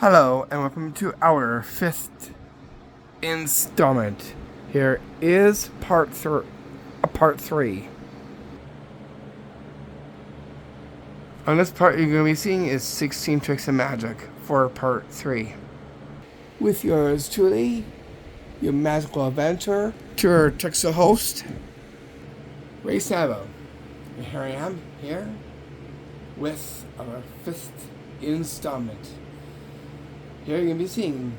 Hello and welcome to our 5th installment. Here is part 3. On this part you're going to be seeing is 16 tricks of magic for part 3. With yours truly, your magical adventurer, tour Texas host, Ray Sabo. And here I am, here, with our 5th installment. Here you're going to be seeing,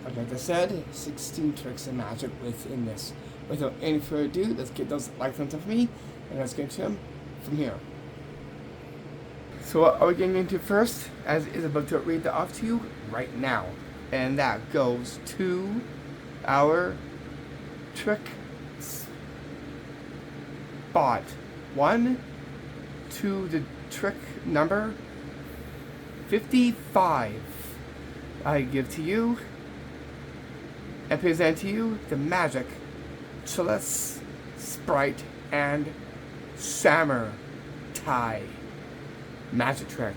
like I just said, 16 tricks of magic within this. Without any further ado, let's get those likes on top of me, and let's get to them from here. So what are we getting into first, as is about to read that off to you right now. And that goes to our trick spot 1 to the trick number 55. I give to you and present to you the magic Chalice, Sprite, and SummerTime magic trick.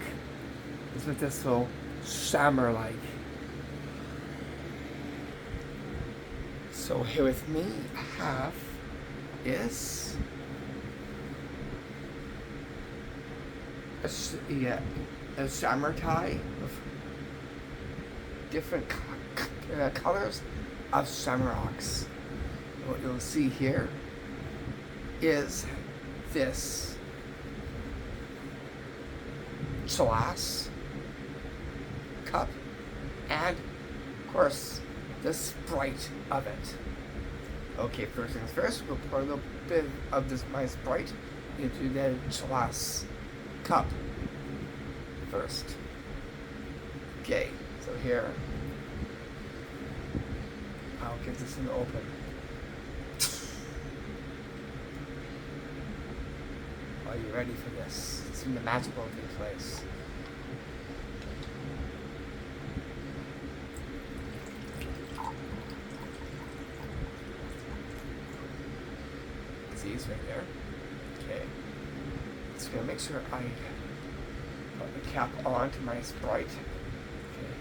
Let's make this so summer-like. So here with me I have is a SummerTime of different colors of shamrocks. What you'll see here is this chalice, cup, and of course the Sprite of it. Okay, first things first, we'll pour a little bit of this my Sprite into the chalice cup first. Okay, so here I'll get this thing open. Are you ready for this? It's in the magical place. See, it's right there. Okay. Just gonna make sure I put the cap on to my Sprite. Okay.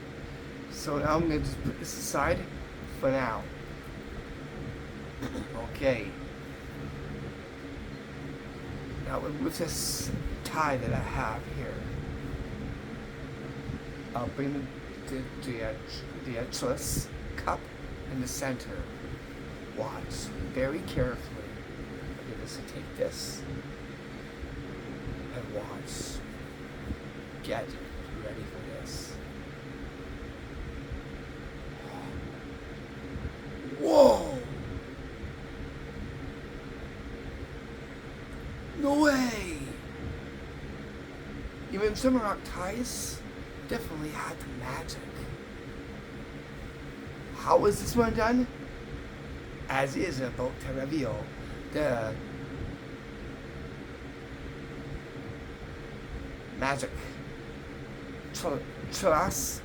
So now I'm gonna just put this aside for now. Okay. Now with this tie that I have here, I'll bring the chalice cup in the center. Watch very carefully. Okay, just take this and watch. Get ready for this. Whoa! No way! Even Shamrock ties definitely had the magic. How was this one done? As is about to reveal the magic chalice,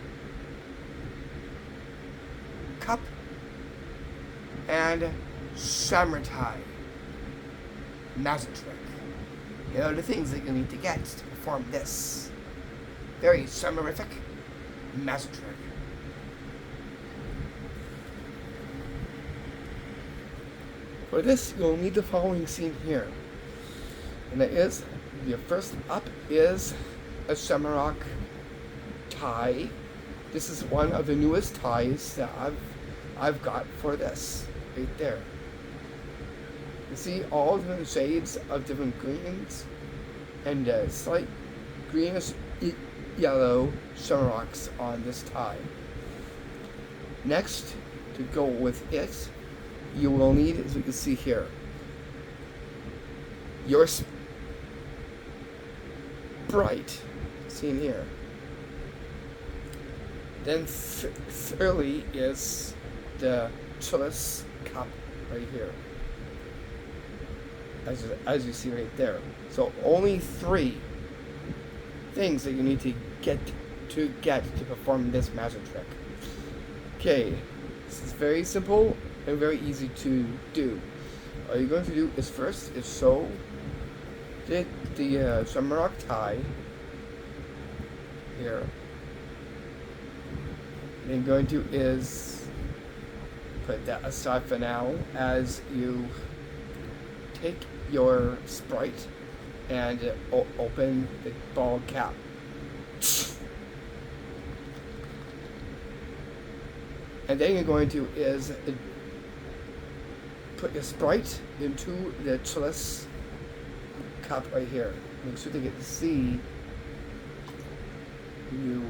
cup, and SummerTime magic trick. Here are the things that you need to get to perform this very summerific magic trick. For this, you'll need the following scene here. And that is, your first up is a shamrock tie. This is one of the newest ties that I've got for this, right there. You see all different shades of different greens and slight greenish yellow shamrocks on this tie. Next, to go with it, you will need, as you can see here, your Sprite, seen here. Then thirdly is the chalice cup right here, as you see right there. So only 3 things that you need to get to perform this magic trick. Okay, this is very simple and very easy to do. All you're going to do is first is sew the shamrock tie here Then going to is put that aside for now as you take your Sprite and open the ball cap. And then you're going to is put your Sprite into the chalice cup right here. Make sure to get to see you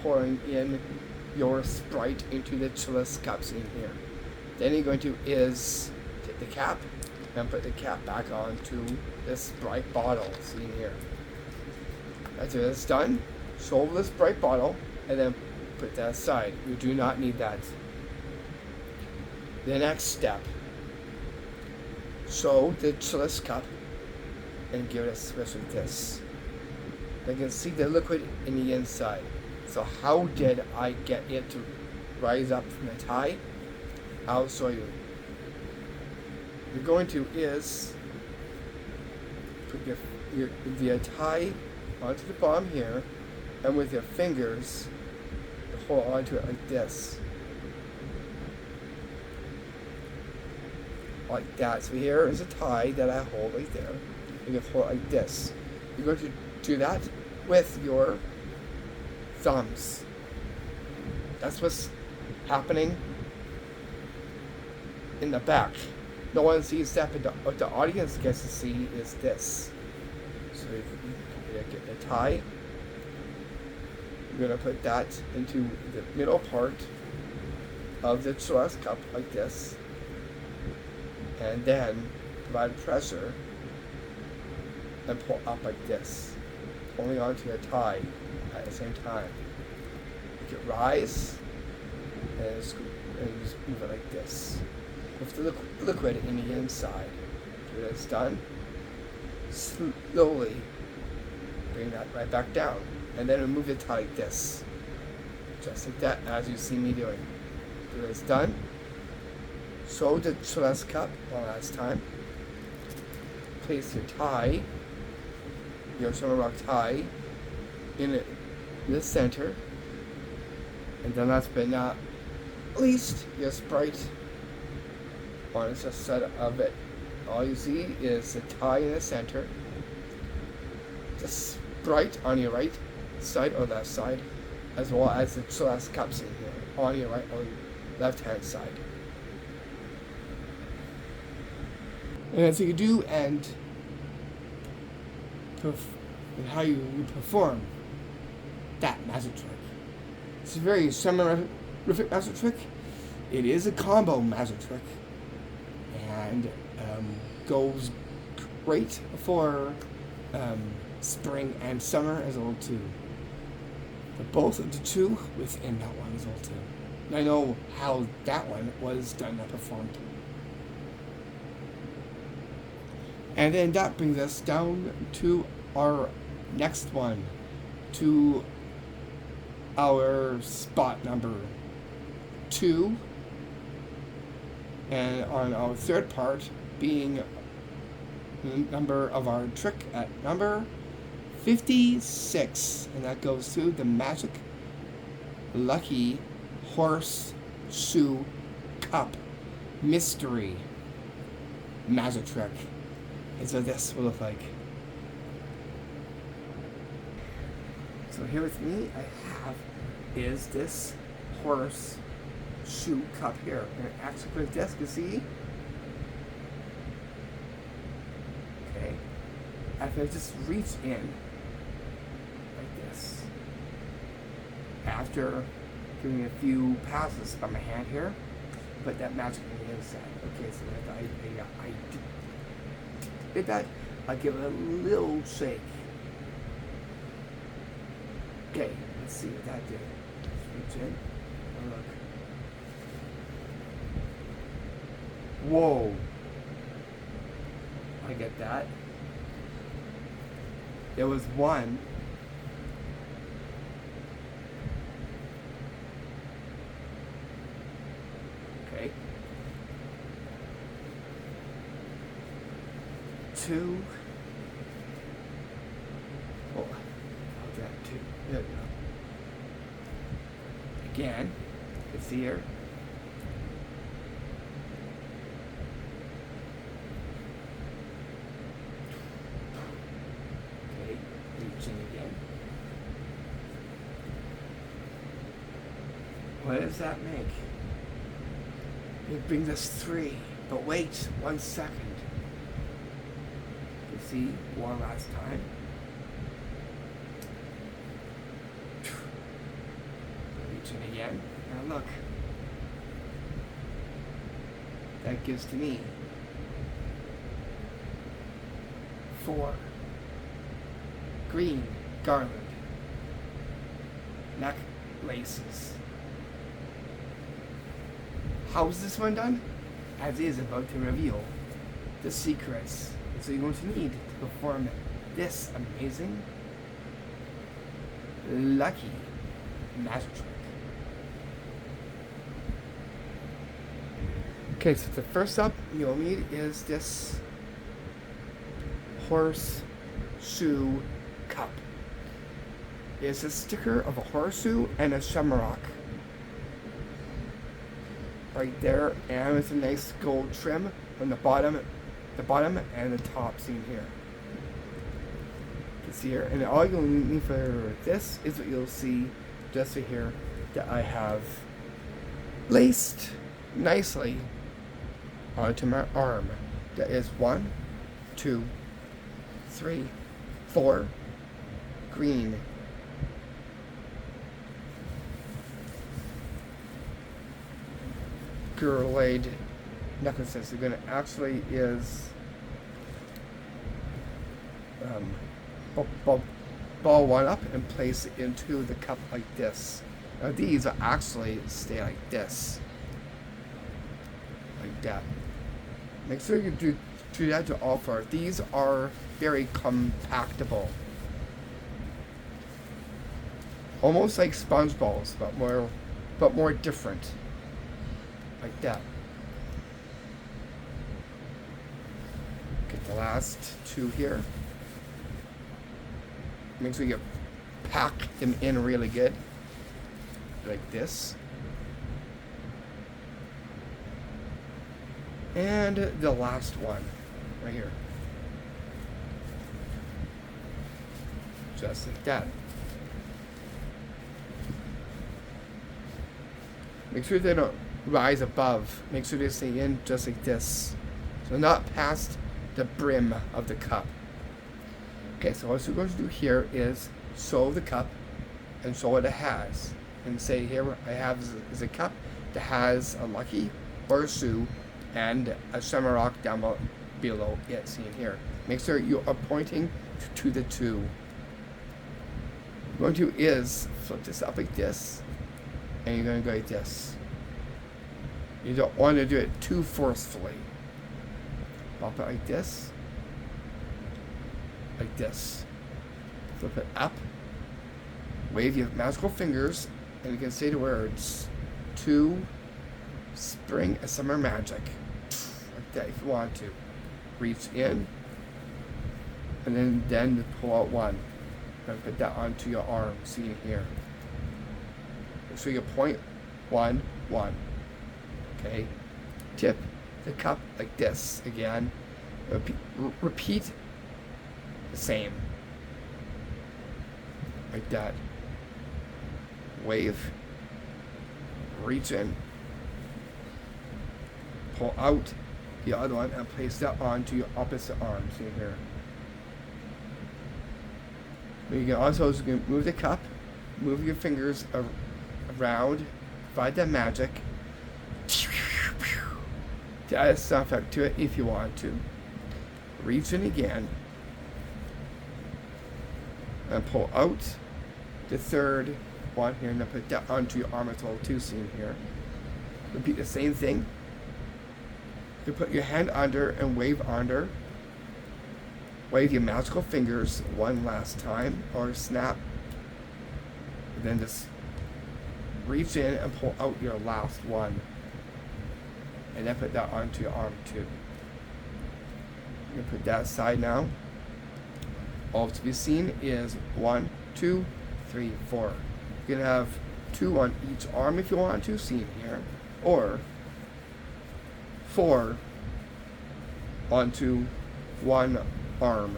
pouring in your Sprite into the chalice cups in here. Then you're going to is take the cap and put the cap back onto this Sprite bottle seen here. After that's done, show the Sprite bottle and then put that aside. You do not need that. The next step, show the chalice cup and give it a switch like this. You can see the liquid in the inside. So how did I get it to rise up from the tie? I'll show you. You're going to is put your tie onto the bottom here, and with your fingers hold onto it like this. Like that. So here is a tie that I hold right there. You can hold it like this. You're going to do that with your thumbs. That's what's happening in the back. No one sees that, but what the audience gets to see is this. So you get the tie. You're going to put that into the middle part of the chalice cup like this. And then provide pressure and pull up like this, holding onto your tie at the same time. You can rise and just move it like this with the liquid in the inside. When it's done, slowly bring that right back down, and then remove the tie like this, just like that, as you see me doing. When it's done, show the chalice cup one last time. Place your tie, your Shamrock tie, in the center, and then last but not least, your Sprite on the side of it. All you see is the tie in the center, the Sprite on your right side or left side, as well as the chalice cups in here on your right or left hand side. And so you do end how you perform that magic trick. It's a very SummerFunTime magic trick. It is a combo magic trick, and goes great for spring and summer as well too. But both of the two within that one as well too. And I know how that one was done and performed. And then that brings us down to our next one, to our spot number 2, and on our third part being the number of our trick at number 56, and that goes to the Magic Lucky Horseshoe Cup Mystery Magic Trick. And so this will look like. So here with me I have is this horseshoe cup here. And actually put this, you see? Okay. After I just reach in like this. After giving a few passes on my hand here, put that magic on the inside. Okay, so I did that. I'll give it a little shake. Okay, let's see what that did. Let's reach in. Oh, look. Whoa. I get that. There was one. Okay. 2. Oh, I'll drop 2. There we go. Again. You see here? Okay, reaching again. What does that make? It brings us 3. But wait 1 second. You see, one last time. Reaching again. Now look. That gives to me 4 green garland necklaces. How is this one done? As is about to reveal the secrets. So you're going to need to perform this amazing, lucky magic trick. Okay, so the first up you'll need is this horseshoe cup. It's a sticker of a horseshoe and a shamrock. Right there, and it's a nice gold trim on the bottom and the top seen here. You can see here, and all you'll need for this is what you'll see just right here that I have laced nicely onto my arm. That is 1, 2, 3, 4 green girl-laid necklaces. They're gonna actually is ball one up and place it into the cup like this. Now these are actually stay like this, like that. Make sure you do that to all 4. These are very compactable, almost like sponge balls, but more different. Like that. Get the last 2 here. Make sure you pack them in really good. Like this. And the last one. Right here. Just like that. Make sure they don't rise above. Make sure they stay in just like this. So not past the brim of the cup. Okay, so what we're going to do here is show the cup and show what it has. And say here I have is a cup that has a lucky horseshoe and a shamrock down below it seen here. Make sure you are pointing to the 2. What you're going to do is flip this up like this, and you're going to go like this. You don't want to do it too forcefully. Pop it like this. Like this. Flip it up. Wave your magical fingers, and you can say the words, "To spring a summer magic." Like that if you want to. Reach in, and then pull out 1. And put that onto your arm, seen here. So you point 1, 1. Okay, tip the cup like this again. Repeat the same, like that. Wave, reach in, pull out the other one, and place that onto your opposite arm. See here. You can also move the cup, move your fingers around, provide that magic. To add some effect to it if you want to. Reach in again. And pull out the 3rd one here, and then put that onto your arm as well too, seen here. Repeat the same thing. You put your hand under and wave under. Wave your magical fingers 1 last time, or snap. And then just reach in and pull out your last one. And then put that onto your arm too. You put that aside now. All to be seen is 1, 2, 3, 4. You're gonna have 2 on each arm if you want to, see here, or 4 onto one arm,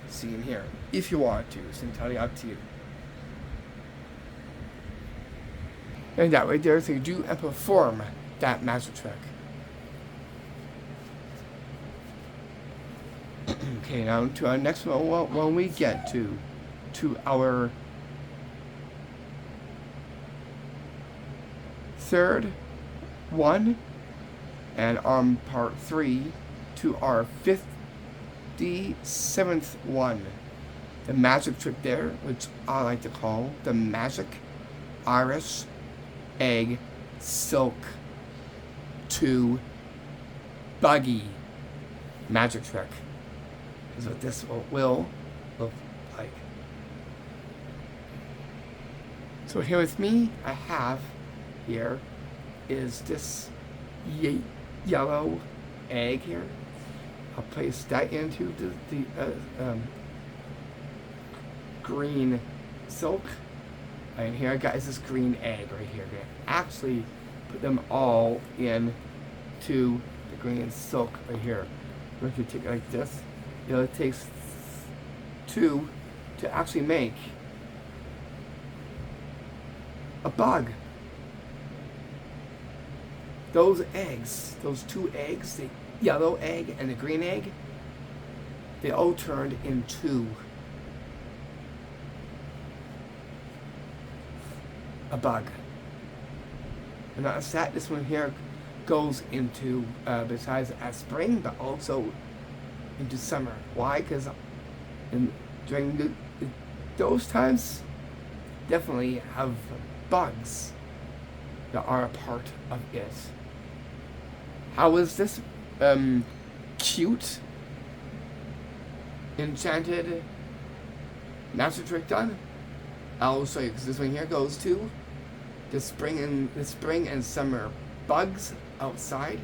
seen here, if you want to. It's entirely up to you. And that way there, so you do and perform that magic trick. Okay, now to our next one. Well, when we get to our third one, and on part 3 to our 57th one, the magic trick there, which I like to call the magic Irish egg silk to buggy magic trick, is what this will look like. So here with me, I have here is this yellow egg here. I'll place that into the green silk, and here I got this green egg right here. I'm gonna actually put them all in to the green silk right here. I'm going to take it like this. You know, it takes 2 to actually make a bug. Those eggs, those 2 eggs, the yellow egg and the green egg, they all turned into a bug. And not just that, this one here goes into, besides at spring, but also into summer. Why? Because during those times, definitely have bugs that are a part of it. How is this cute, enchanted magic trick done? I'll show you, because this one here goes to the spring and summer bugs outside,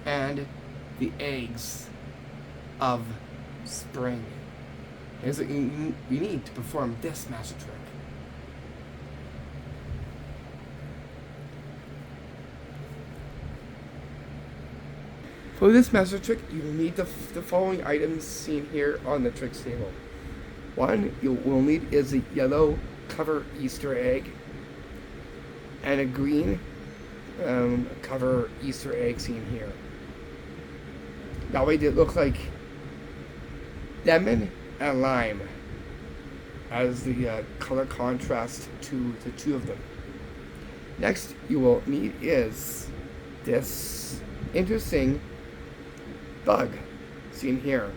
and the eggs of spring. Here's what you need to perform this magic trick. For this magic trick, you will need the following items seen here on the tricks table. One you will need is a yellow cover Easter egg, and a green cover Easter egg seen here. That way they look like lemon and lime as the color contrast to the 2 of them. Next you will need is this interesting bug seen here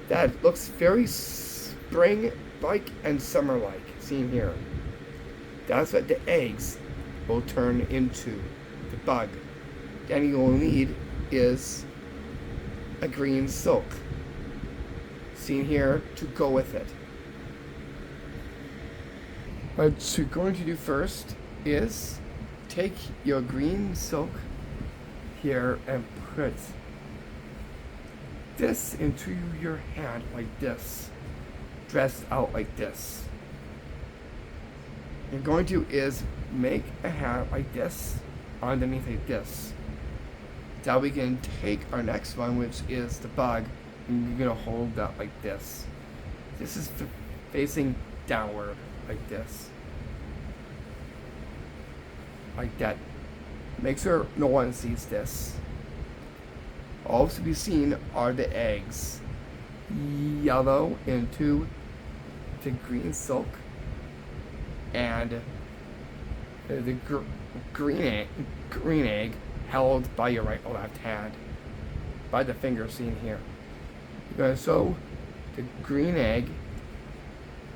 that looks very spring-like and summer-like seen here. That's what the eggs will turn into, the bug. Then you will need is a green silk seen here to go with it. What you're going to do first is take your green silk here and put this into your hand like this, dressed out like this. You're going to is make a hand like this underneath like this. Now we can take our next one, which is the bug, and you're gonna hold that like this. This is facing downward like this, like that. Make sure no one sees this. All to be seen are the eggs, yellow into the green silk, and the green egg held by your right or left hand, by the finger seen here. You're going to sew the green egg,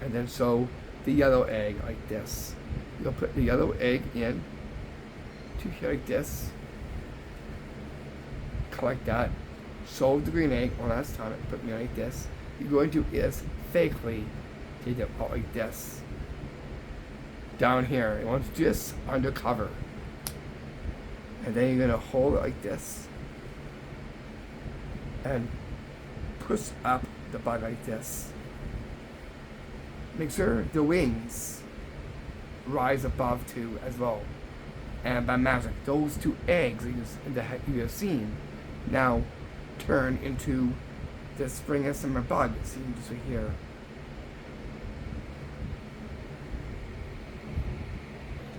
and then sew the yellow egg like this. You'll put the yellow egg in to here like this, like that. Sew the green egg one last time, put me like this. You're going to is fakely take it out like this. Down here, you want to do this undercover. And then you're going to hold it like this and push up the bug like this. Make sure the wings rise above to as well. And by magic, those 2 eggs that you have seen now turn into the spring and summer bug seen just right here.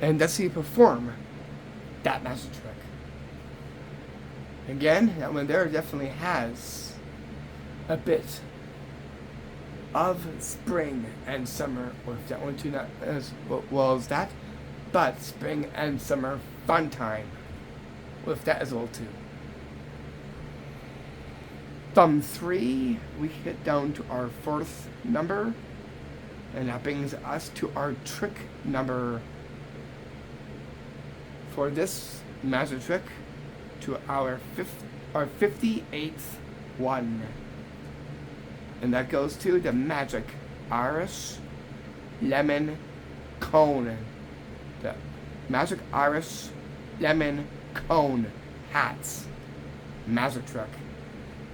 And that's how you perform that magic trick. Again, that one there definitely has a bit of spring and summer, or if that one too not as well as that, but spring and summer fun time with that as well too. From 3, we hit down to our 4th number, and that brings us to our trick number for this magic trick, to our 58th one. And that goes to the magic Irish lemon cone. The magic Irish lemon cone hats magic trick.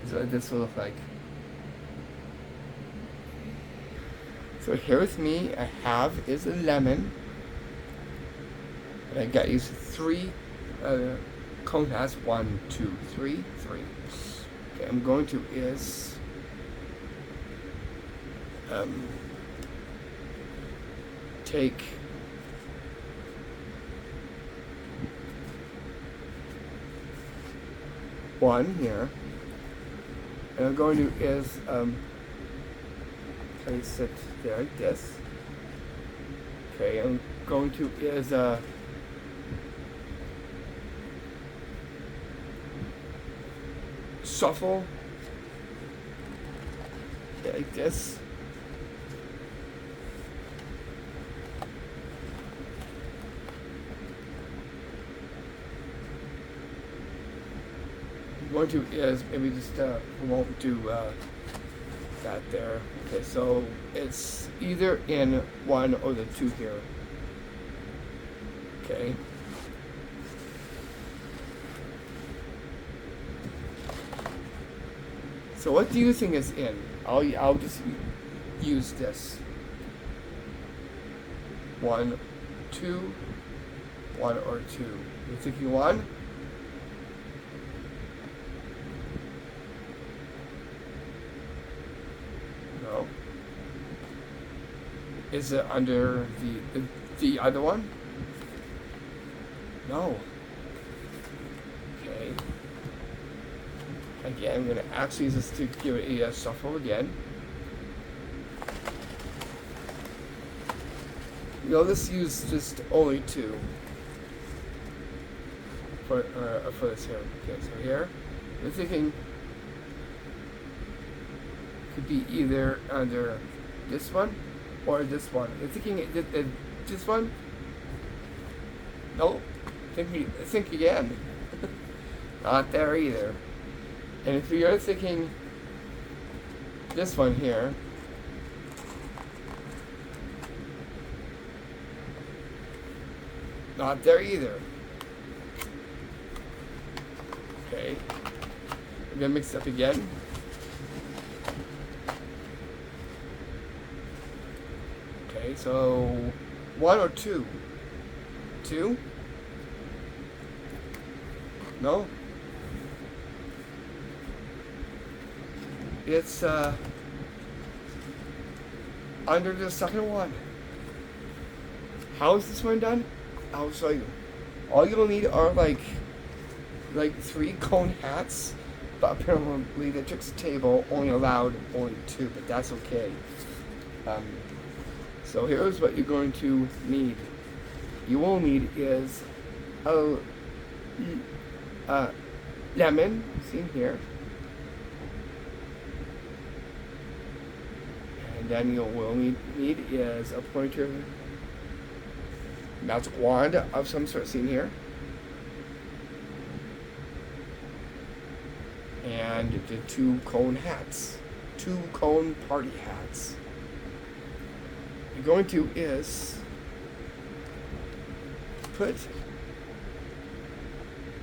Is what this will look like. So here with me, I have is a lemon. And I got these 3 cone hats. 1, 2, 3, 3. Okay, I'm going to is take one here, and I'm going to is place it there like this. Okay, I'm going to is shuffle like this. Going to is maybe just won't do that there. Okay, so it's either in 1 or the 2 here. Okay. So what do you think is in? I'll just use this. 1, 2, 1 or 2. You're thinking 1? No. Is it under the other one? No. Okay. Again, I'm going to actually use this to give it a shuffle again. You'll just use just only 2 for this here. Okay, so here, I'm thinking could be either under this one or this one. You're thinking this one? Nope. Think again. Not there either. And if you're thinking this one here, not there either. Okay. I'm gonna mix it up again. Okay, so 1 or 2? 2? No? It's under the second one. How is this one done? I'll show you. All you'll need are like 3 cone hats, but apparently the tricks table only allowed only 2, but that's okay. So here's what you're going to need. You will need is a lemon, seen here. And then you will need is a pointer magic wand of some sort seen here. And the 2 cone hats. 2 cone party hats. You're going to is put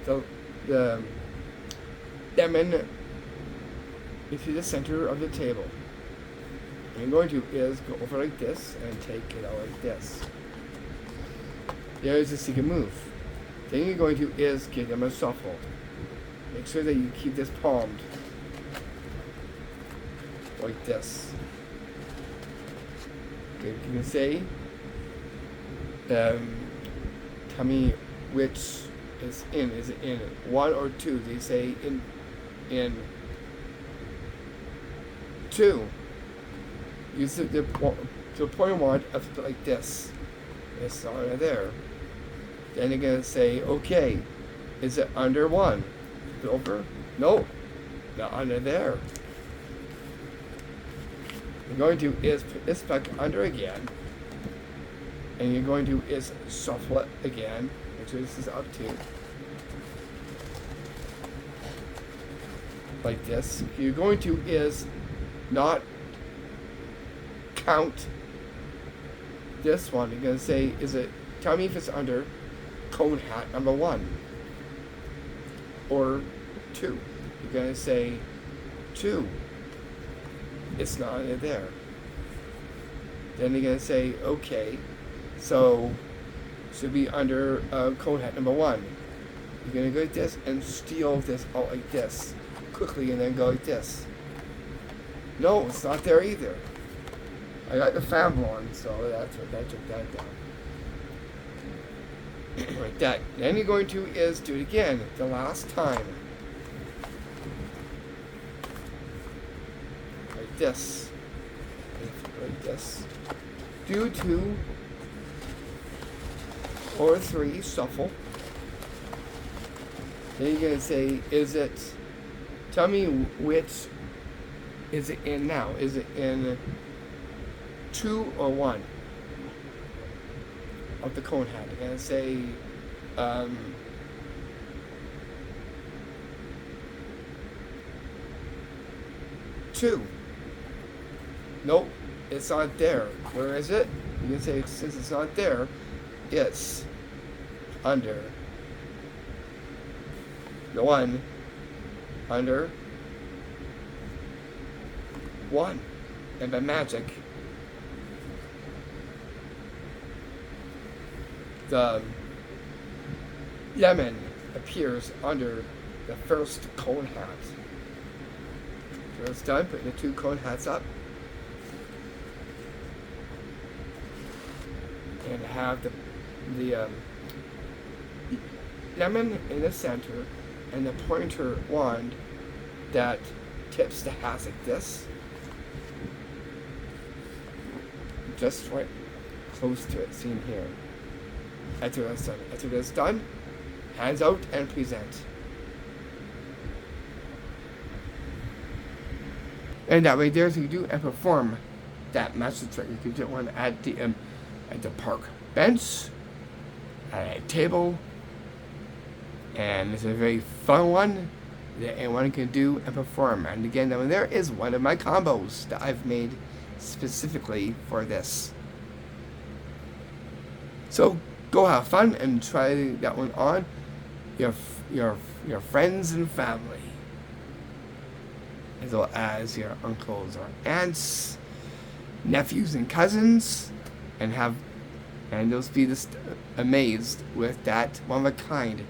the lemon into the center of the table. And you're going to is go over like this and take it out like this. There's a second move. Then you're going to is give them a shuffle. Make sure that you keep this palmed. Like this. Okay, you can say, tell me which is in. Is it in 1 or 2? They say in 2. Use the pointer wand up like this. It's not there. Then you're gonna say, okay, is it under 1? Over? No, not under there. You're going to is put this back under again, and you're going to is shuffle it again, which this is up to. Like this. You're going to is not count this one. You're going to say, is it, tell me if it's under cone hat number 1 or 2. You're going to say 2. It's not under there. Then you're going to say, okay, so should be under cone hat number 1. You're going to go like this and steal this out like this quickly, and then go like this. No, it's not there either. I got the fab one, so that's what that took that down. Like that. Then you're going to is do it again, the last time. Like this. Like this. Do 2 or 3, shuffle. Then you're going to say, is it, tell me which is it in now? Is it in 2 or 1 of the cone hat? I'm gonna say 2. Nope, it's not there. Where is it? You can say, since it's not there, it's under the 1, under 1, and by magic the lemon appears under the first cone hat. So it's done, putting the 2 cone hats up. And have the lemon in the center and the pointer wand that tips the hats like this. Just right close to it, seen here. After that's done, hands out and present. And that way there, so you do and perform that magic trick. You can do one at the park bench, at a table, and it's a very fun one that anyone can do and perform. And again, that one there is one of my combos that I've made specifically for this. So go have fun and try that one on your friends and family, as well as your uncles or aunts, nephews and cousins, and they'll be just amazed with that one of a kind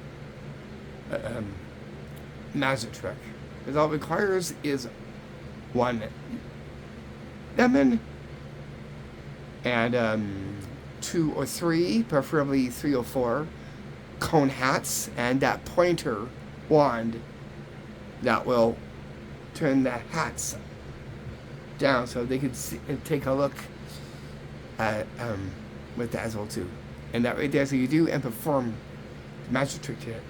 magic trick. Because all it requires is 1 lemon and 2 or 3, preferably 3 or 4 cone hats, and that pointer wand that will turn the hats down so they can see and take a look at with that as well too. And that right there, so you do and perform the magic trick to it.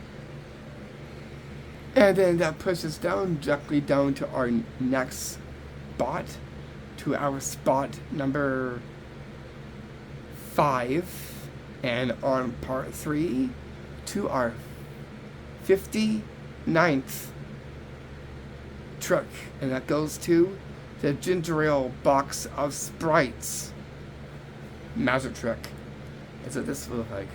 And then that pushes down directly down to our next spot, to our spot number 5, and on part 3 to our 59th trick, and that goes to the ginger ale box of sprites magic trick. And so this will look like.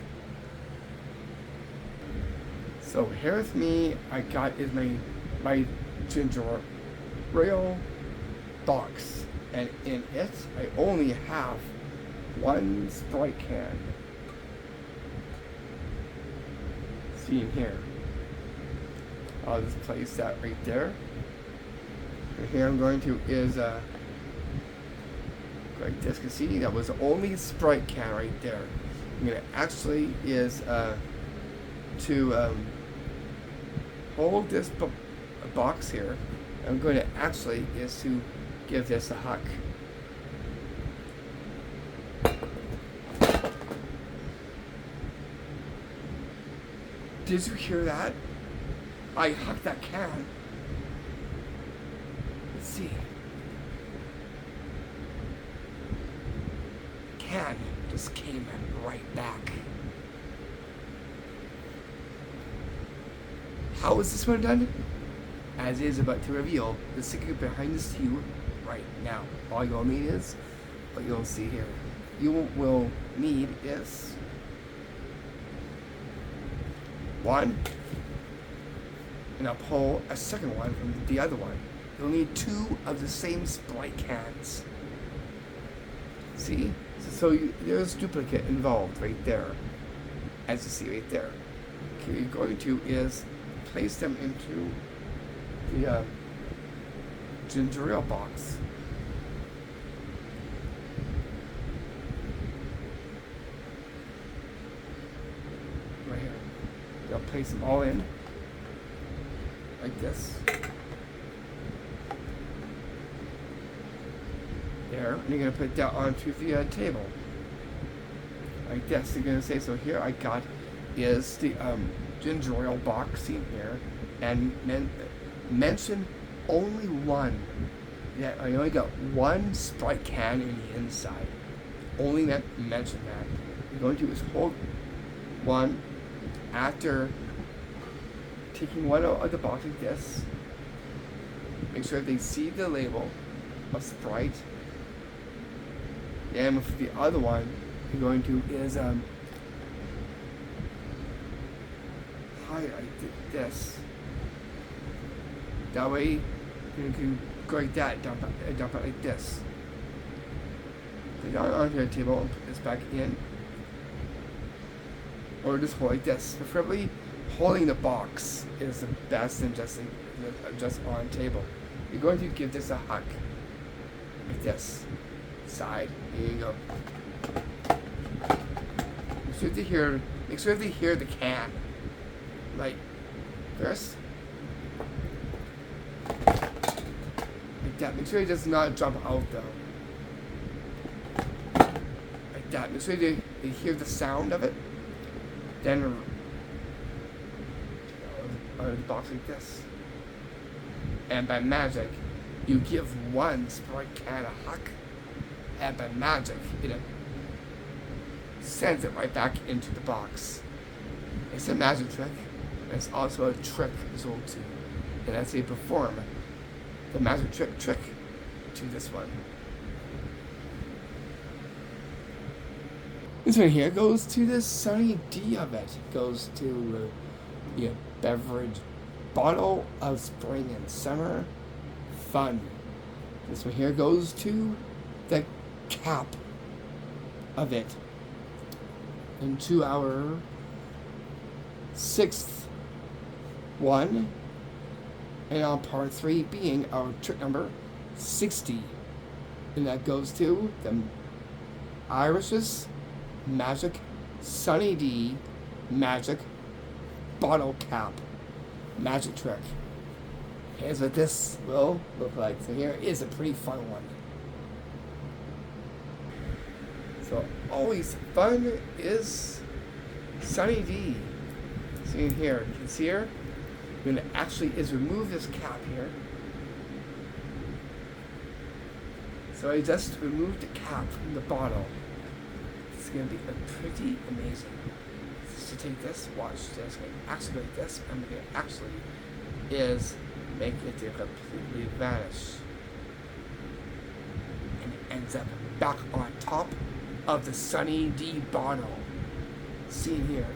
So here with me, I got is my ginger ale box, and in it I only have 1 Sprite can. See in here. I'll just place that right there. And here I'm going to is like this. You can see that was the only Sprite can right there. I'm gonna actually is to hold this box here. I'm going to actually is to give this a huck. Did you hear that? I hucked that can. Let's see. Can just came right back. How is this one done? As is about to reveal the secret behind this to you right now. All you'll need is what you'll see here. You will need is one, and I'll pull a second one from the other one. You'll need two of the same Sprite cans. See? So there's duplicate involved right there, as you see right there. Okay, you're going to is place them into the ginger ale box. Right here. You'll place them all in like this. There, and you're going to put that onto the table like this. You're going to say, so here I got is the ginger ale box in here, and mention only one. Yeah, I only got one Sprite can in the inside. Only mention that. You're going to is hold one after taking one out of the box like this. Make sure they see the label of Sprite. And with the other one, you're going to is highlight this. That way, you can go like that, dump it like this. Put it onto the table and put this back in. Or just hold like this. Preferably, holding the box is the best than just on table. You're going to give this a hug. Like this. Side. Here you go. Make sure they hear the can. Like this. Like that. Make sure it does not jump out though. Like that. Make sure they hear the sound of it. Then out of the box like this. And by magic, you give one Sprite can a huck. And by magic, it sends it right back into the box. It's a magic trick. It's also a trick as well too. And as they perform the magic trick to this one. This one here goes to the Sunny D of it. Goes to the beverage bottle of spring and summer fun. This one here goes to the cap of it. Into our sixth one, and on part 3 being our trick number 60, and that goes to the Irish's Magic Sunny D Magic Bottle Cap Magic Trick. Here's what this will look like. So here is a pretty fun one. So always fun is Sunny D. See in here, you can see here. I'm going to actually is remove this cap here. So I just removed the cap from the bottle. It's going to be pretty amazing. So take this, watch this, I'm going to actually like this. I'm going to actually is make it to completely vanish. And it ends up back on top of the Sunny D bottle. See here.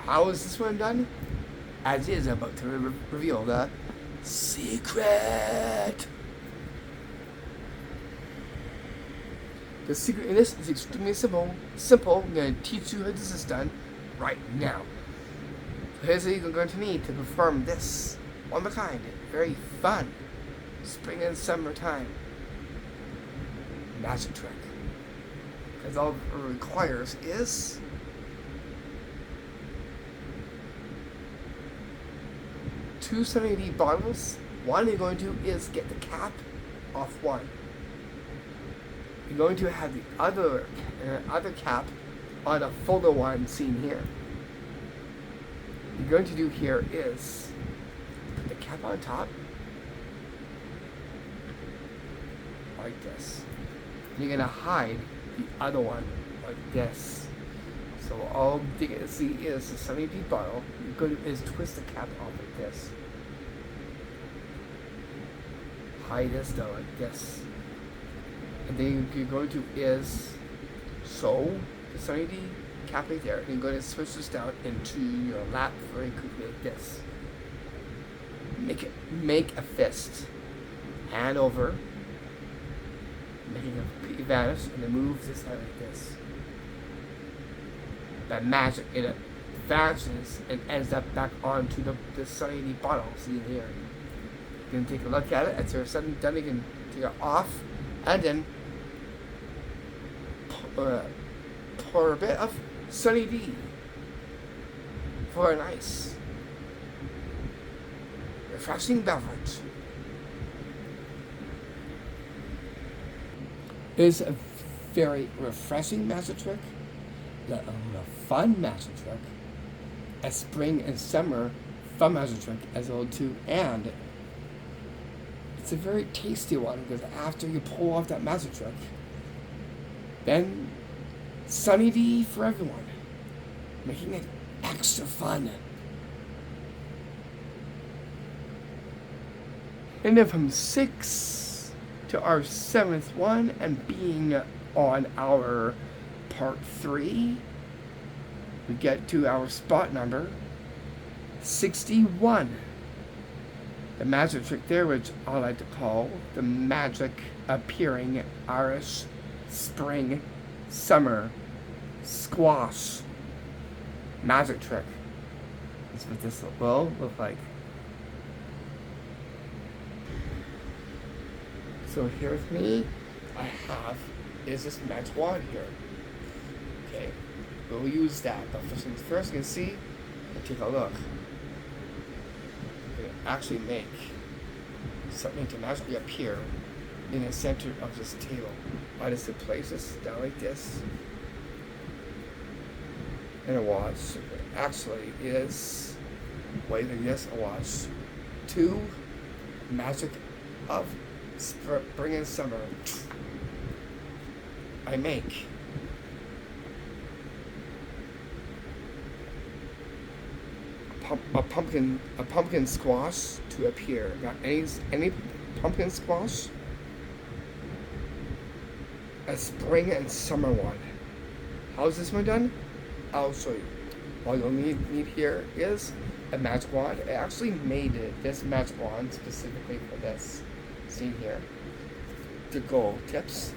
How is this one done? As is about to reveal the secret. The secret in this is extremely simple. I'm going to teach you how this is done right now. So here's what you're going to need to perform this one of a kind, very fun spring and summertime magic trick. Because all it requires is two 70 bottles. One you're going to do is get the cap off one. You're going to have the other cap on a fuller one seen here. What you're going to do here is put the cap on top like this. And you're going to hide the other one like this. So all you're going to see is the 70 bottle. You're going to twist the cap off like this. Hide this down like this. And then you're going to is sew the 70 cap right there, and you're going to switch this down into your lap very quickly like this. Make a fist, hand over, making a vanish, and then move this out like this. That magic, it vanishes and ends up back onto the 70 bottle seen here. You can take a look at it. After it's done, you can take it off, and then pour a bit of Sunny D for a nice, refreshing beverage. It is a very refreshing magic trick, a fun magic trick, a spring and summer fun magic trick as well too, and it's a very tasty one because after you pull off that magic trick, then Sunny D for everyone, making it extra fun. And then from 6 to our 7th one, and being on our part 3, we get to our spot number 61. The magic trick there, which I like to call the magic appearing Irish spring summer squash magic trick. That's what this will look like. So here with me, I have is this magic wand here. Okay, we'll use that. But first things first, you can see and take a look. Actually make something to magically appear in the center of this table. I just place this down like this, and a watch actually is waving this a watch. 2 magic of spring and summer. I make a pumpkin squash to appear. Not any pumpkin squash. A spring and summer one. How's this one done? I'll show you. All you'll need here is a magic wand. I actually made this magic wand specifically for this scene here. The gold tips.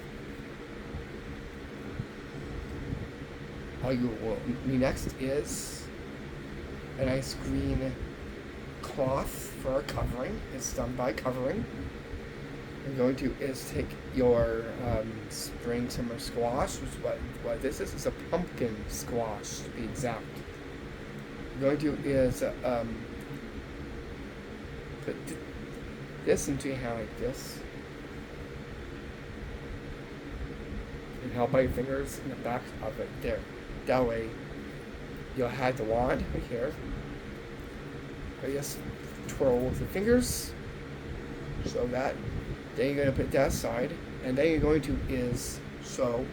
All you will need next is a nice green cloth for a covering. It's done by covering. You're going to take your spring summer squash, which is what this is. It's a pumpkin squash to be exact. You're going to put this into your hand like this, and help by your fingers in the back of it there. That way you'll have the wand right here. I just twirl with the fingers, so that. Then you're going to put that aside, and then you're going to sew.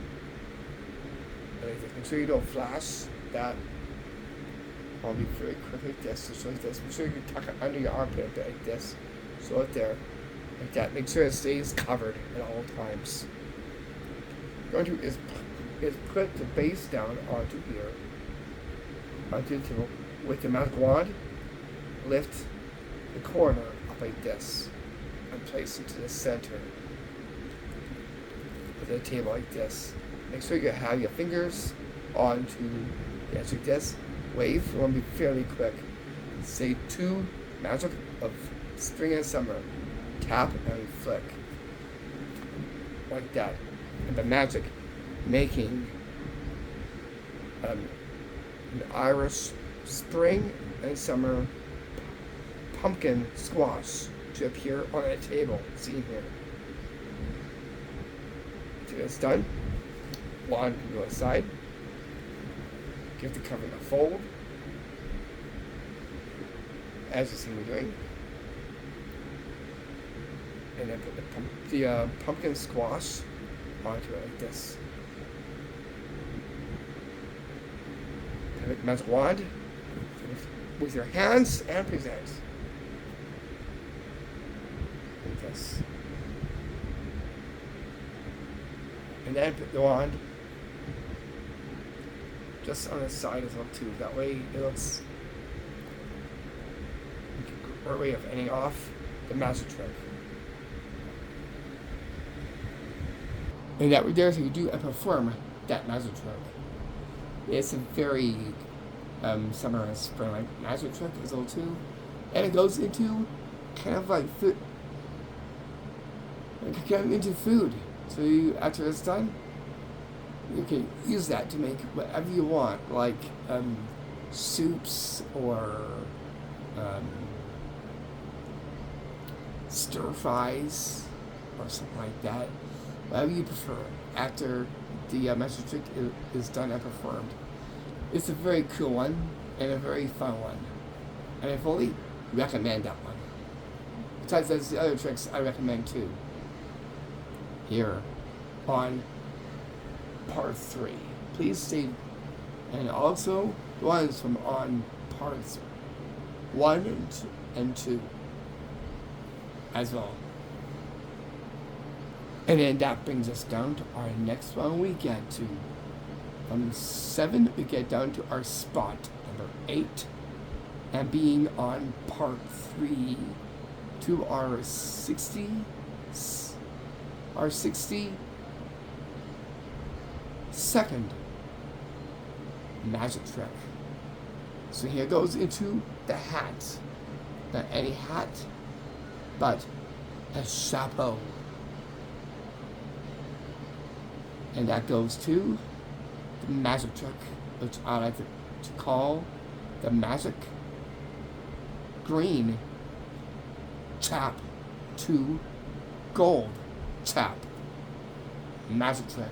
Make sure you don't flash that. I'll be very quick like this. So like this. Make sure you tuck it under your armpit a bit like this. Sew it there, like that. Make sure it stays covered at all times. What you're going to is put the base down onto here, onto the table with the magic wand. Lift the corner up like this and place it to the center. the table like this. Make sure you have your fingers onto the edge like this. Wave, it will be fairly quick. Say 2 magic of spring and summer. Tap and flick. Like that. And the magic making an Irish spring and summer pumpkin squash to appear on a table. See here. After it's done, wand can go aside. Give the cover a fold, as you see me doing, and then put the pumpkin squash onto it like this. Take the magic wand with your hands and present. Like this. And then put the wand just on the side as well too. That way it looks a great way of ending off the magic trick. And that right there, so you do and perform that magic trick. It's a very summer and spring like magic trick as well too, and it goes into kind of like food, into food. So you, after it's done, you can use that to make whatever you want, like soups or stir fries or something like that. Whatever you prefer. After the magic trick is done and performed, it's a very cool one and a very fun one, and I fully recommend that one. Besides, there's the other tricks I recommend too. Here on part 3. Please stay, and also the ones from on parts 1 and 2 as well. And then that brings us down to our next one we get to. From 7 we get down to our spot number 8, and being on part 3 to our 62nd magic trick. So here goes into the hat. Not any hat, but a chapeau. And that goes to the magic trick, which I like to call the magic green tap to gold tap magic trick.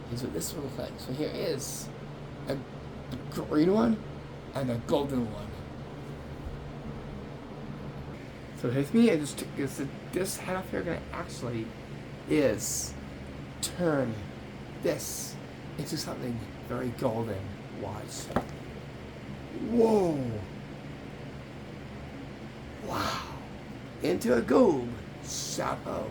Here's what this one looks like. So here is a green one and a golden one. So here's me, and this hat off here gonna actually is turn this into something very golden. Watch. Whoa. Wow. Into a gold chapeau.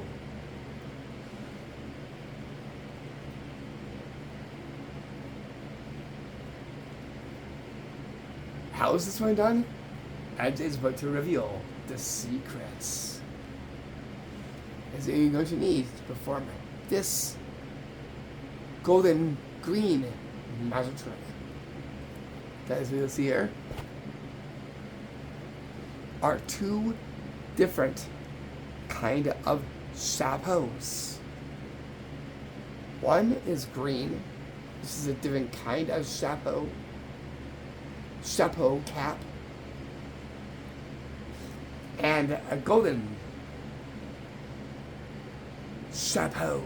How is this one done? And it's but to reveal the secrets. Is that you're going to need to perform this golden green magic trick. Guys, what you'll see here are 2 different kind of chapeaus. One is green. This is a different kind of chapeau cap, and a golden chapeau.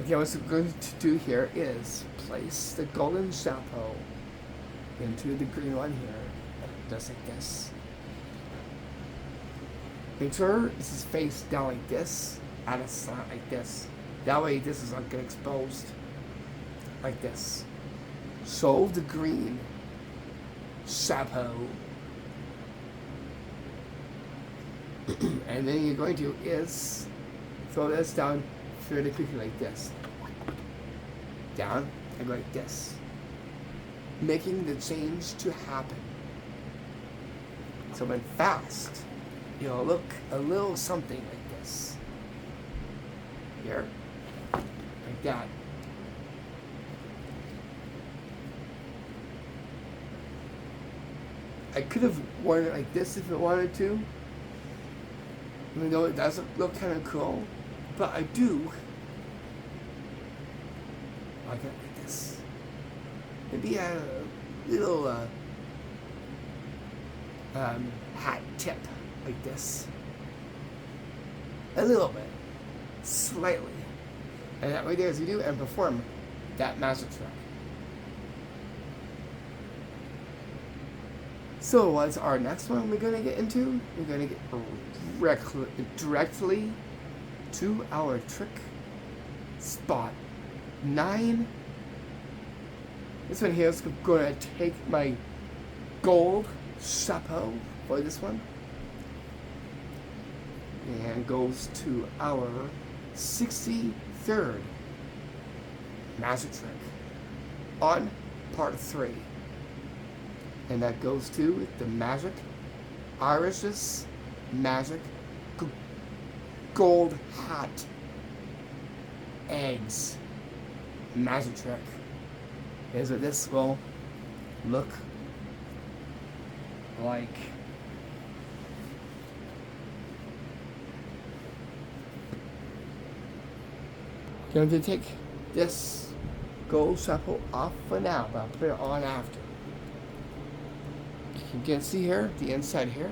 Okay, what we're going to do here is place the golden chapeau into the green one here, just like this. Make sure this is face down like this, and it's not like this. That way this is not get exposed like this. So the green chapeau. And then you're going to is throw this down fairly quickly like this. Down and go like this. Making the change to happen. So when fast, it'll look a little something like this. Here. Like that. I could have worn it like this if I wanted to. Even though it does look kind of cool. But I do. I got it like this. Maybe a little hat tip like this. A little bit. Slightly. And that way there as you do and perform that magic trick. So what's our next one we're going to get into? We're going to get directly to our trick spot 9. This one here is going to take my gold chapeau for this one. And goes to our 63rd magic trick on part 3. And that goes to the magic Irish's magic gold hat eggs magic trick. Here's what this will look like. Going to take this gold chapeau off for now, but I'll put it on after. You can see here, the inside here.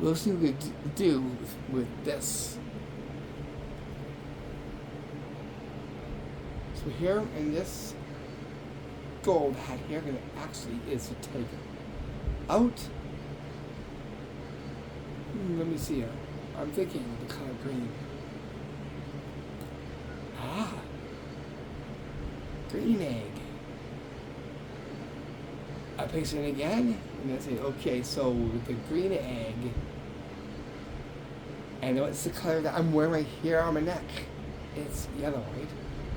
We'll see what we do with this. So here in this gold hat here, gonna actually is to take out. Let me see here. I'm thinking the color green. Ah, green egg. I place it again, and I say, okay, so with the green egg, and what's the color that I'm wearing right here on my neck? It's yellow, right?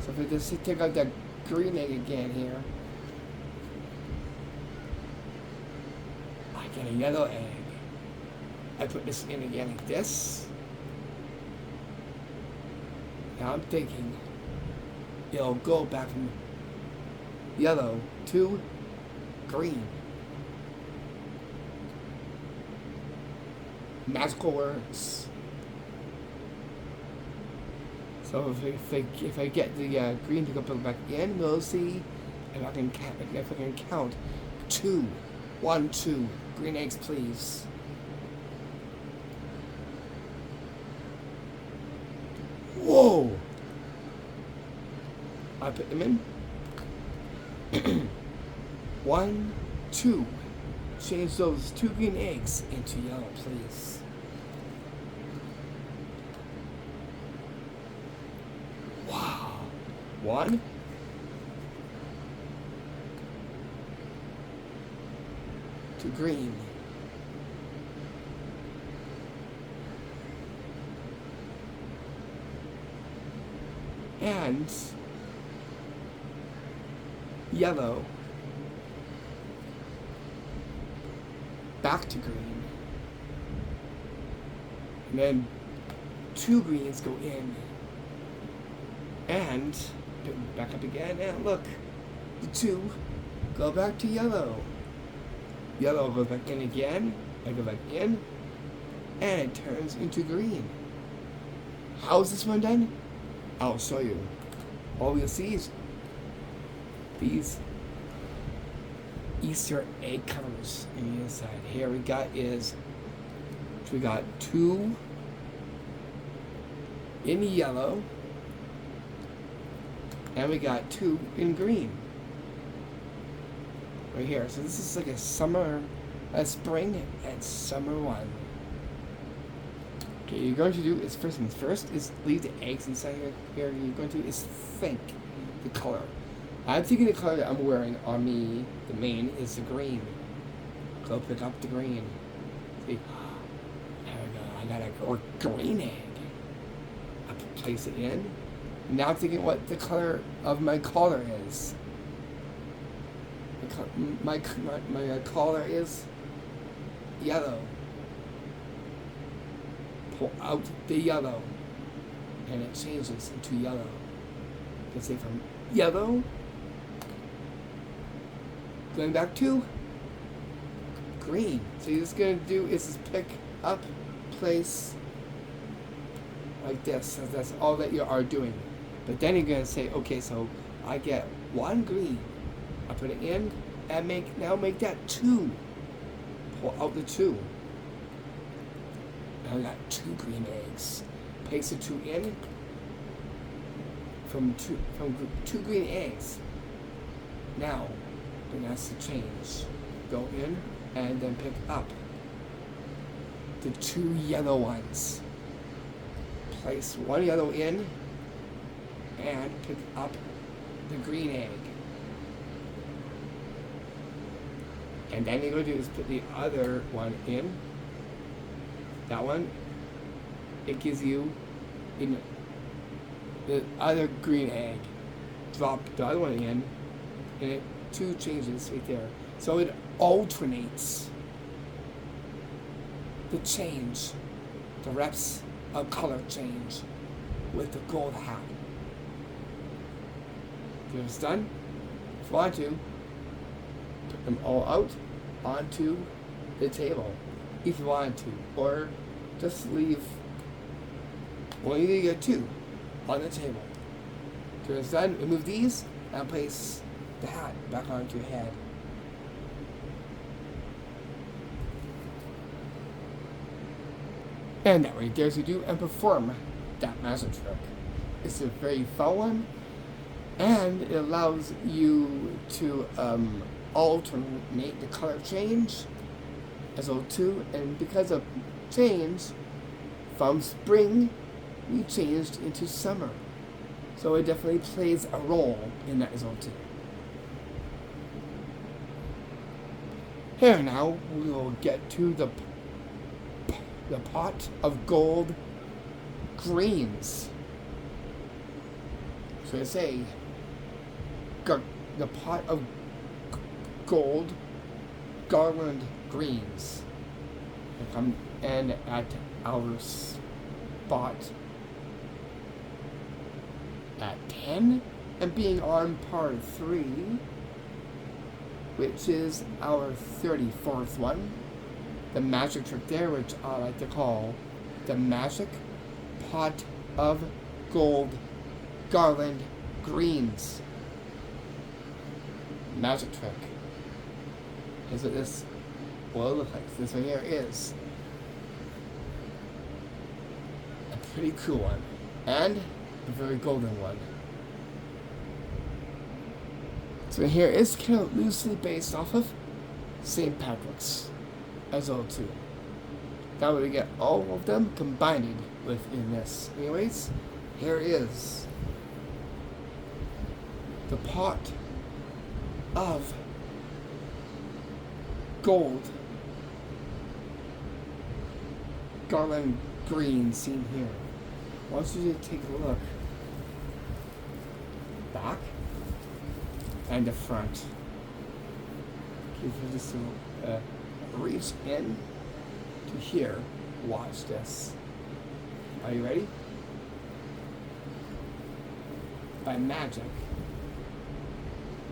So if I just take out that green egg again here, I get a yellow egg. I put this in again like this. Now I'm thinking it'll go back from yellow to green. Magical words. So if I get the green to go back in, we'll see if I can count 2. 1, 2 green eggs, please. Whoa! I put them in. 1, 2. Change those 2 green eggs into yellow, please. Wow. 1. 2 green. And yellow. Back to green. And then 2 greens go in. And back up again, and look. The 2 go back to yellow. Yellow goes back in again. I go back in. And it turns into green. How's this one done? I'll show you. All you'll see is these Easter egg covers in the inside. Here we got 2 in yellow, and we got 2 in green. Right here. So this is like a spring and summer one. Okay, you're going to do is first is leave the eggs inside here. You're going to is think the color. I'm thinking the color that I'm wearing on me, the main, is the green. Go pick up the green. See, I got a green egg. I place it in. Now I'm thinking what the color of my collar is. My collar is yellow. pull out the yellow, and it changes into yellow. You can say from yellow, going back to green. So you're just going to do is just pick up, place, like this. That's all that you are doing. But then you're going to say, okay, so I get one green. I put it in and make that 2. Pull out the 2. Now I got 2 green eggs. Place the 2 in from 2 green eggs. Now, then that's the change. Go in and then pick up the 2 yellow ones. Place 1 yellow in and pick up the green egg. And then you're going to do is put the other one in. That one, it gives you in the other green egg. Drop the other one in, and it 2 changes right there. So it alternates the change, the reps of color change with the gold hat. If it's done, if you want to, put them all out onto the table if you want to, or just leave only you get 2 on the table. If it's done, remove these and place the hat back onto your head. And that right there is you do and perform that magic trick. It's a very fun one, and it allows you to alternate the color change as well too. And because of change, from spring we changed into summer, so it definitely plays a role in that as well too. Here now we will get to the pot of gold greens. So I say the pot of gold garland greens. And come and at our spot at 10, and being on part 3, which is our 34th one. The magic trick there, which I like to call the magic pot of gold garland greens. Magic trick. Here's what this will look like. This one here is a pretty cool one, and a very golden one. So here is kind of loosely based off of St. Patrick's as well too. That way we get all of them combined within this. Anyways, here is the pot of gold garland green seen here. I want you to take a look back and the front. Okay, so just to reach in to here. Watch this. Are you ready? By magic,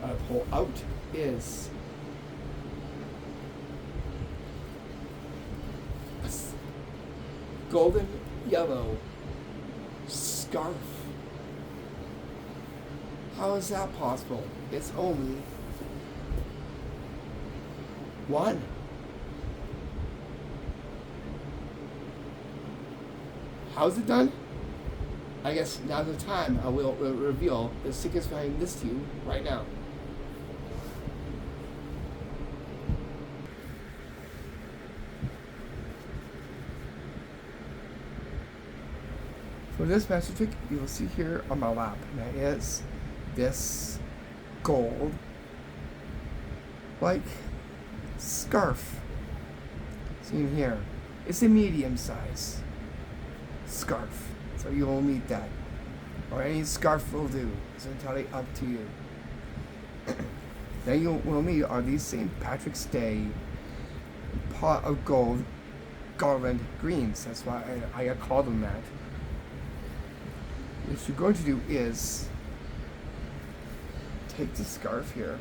what I pull out is a golden yellow scarf. How is that possible? It's only 1. How's it done? I guess now's the time I will reveal the secrets behind this to you right now. For this magic trick, you will see here on my lap, and that is this gold like scarf seen here. It's a medium size scarf, so you will need that, or any scarf will do. It's entirely up to you. Then you will need are these St. Patrick's Day pot of gold garland greens. That's why I call them that. What you're going to do is take the scarf here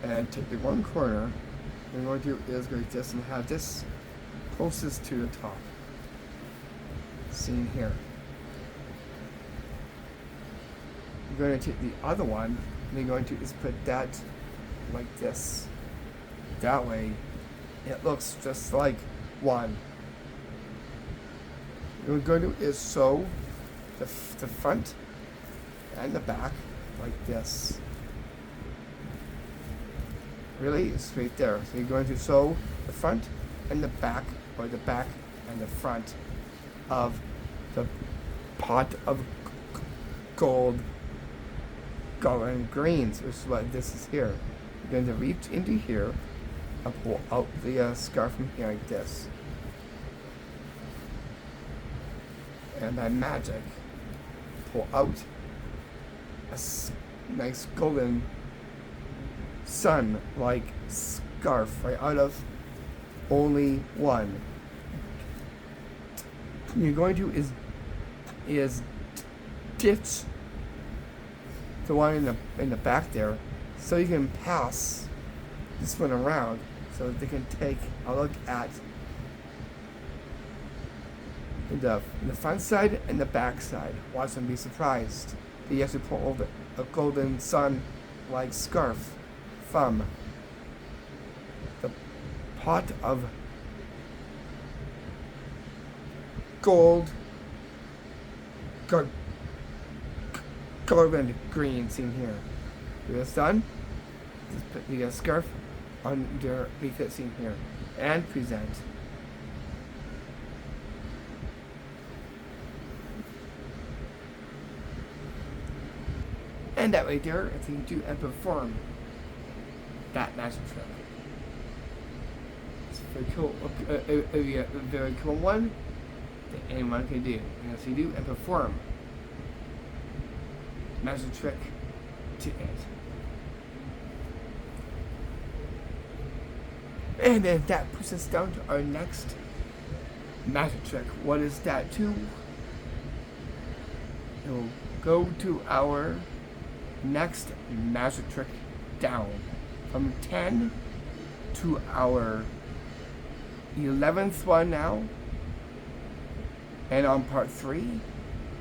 and take the one corner. What you're going to do is go like this and have this closest to the top. Seen here. You're going to take the other one and you're going to just put that like this. That way it looks just like one. What we're going to do is sew the front and the back like this. Really, it's right there. So you're going to sew the front and the back, or the back and the front of the pot of gold garland greens, which is what this is here. You're going to reach into here and pull out the scarf from here like this. And by magic, pull out a nice golden sun-like scarf right out of only one. What you're going to is ditch the one in the back there, so you can pass this one around, so that they can take a look at the front side and the back side. Watch them be surprised. They actually pull over a golden sun-like scarf from the pot of gold garland green seen here. When it's done, just put the scarf underneath it seen here and present. And that right there, I think, do and perform that magic trick. It's a very cool, a very cool one that anyone can do. And as you do and perform magic trick to it. And then that puts us down to our next magic trick. What is that too? It will go to our next magic trick down from 10 to our 11th one now, and on part 3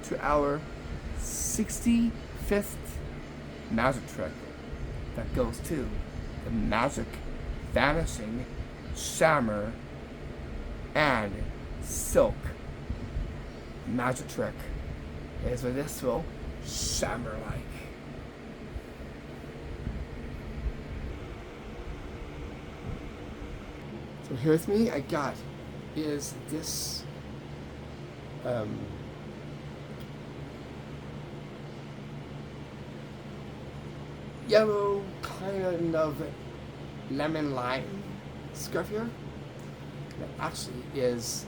to our 65th magic trick that goes to the magic vanishing shimmer and silk magic trick. Is what this will shimmer like. So here with me, I got is this yellow kind of lemon lime scarf here. That actually is,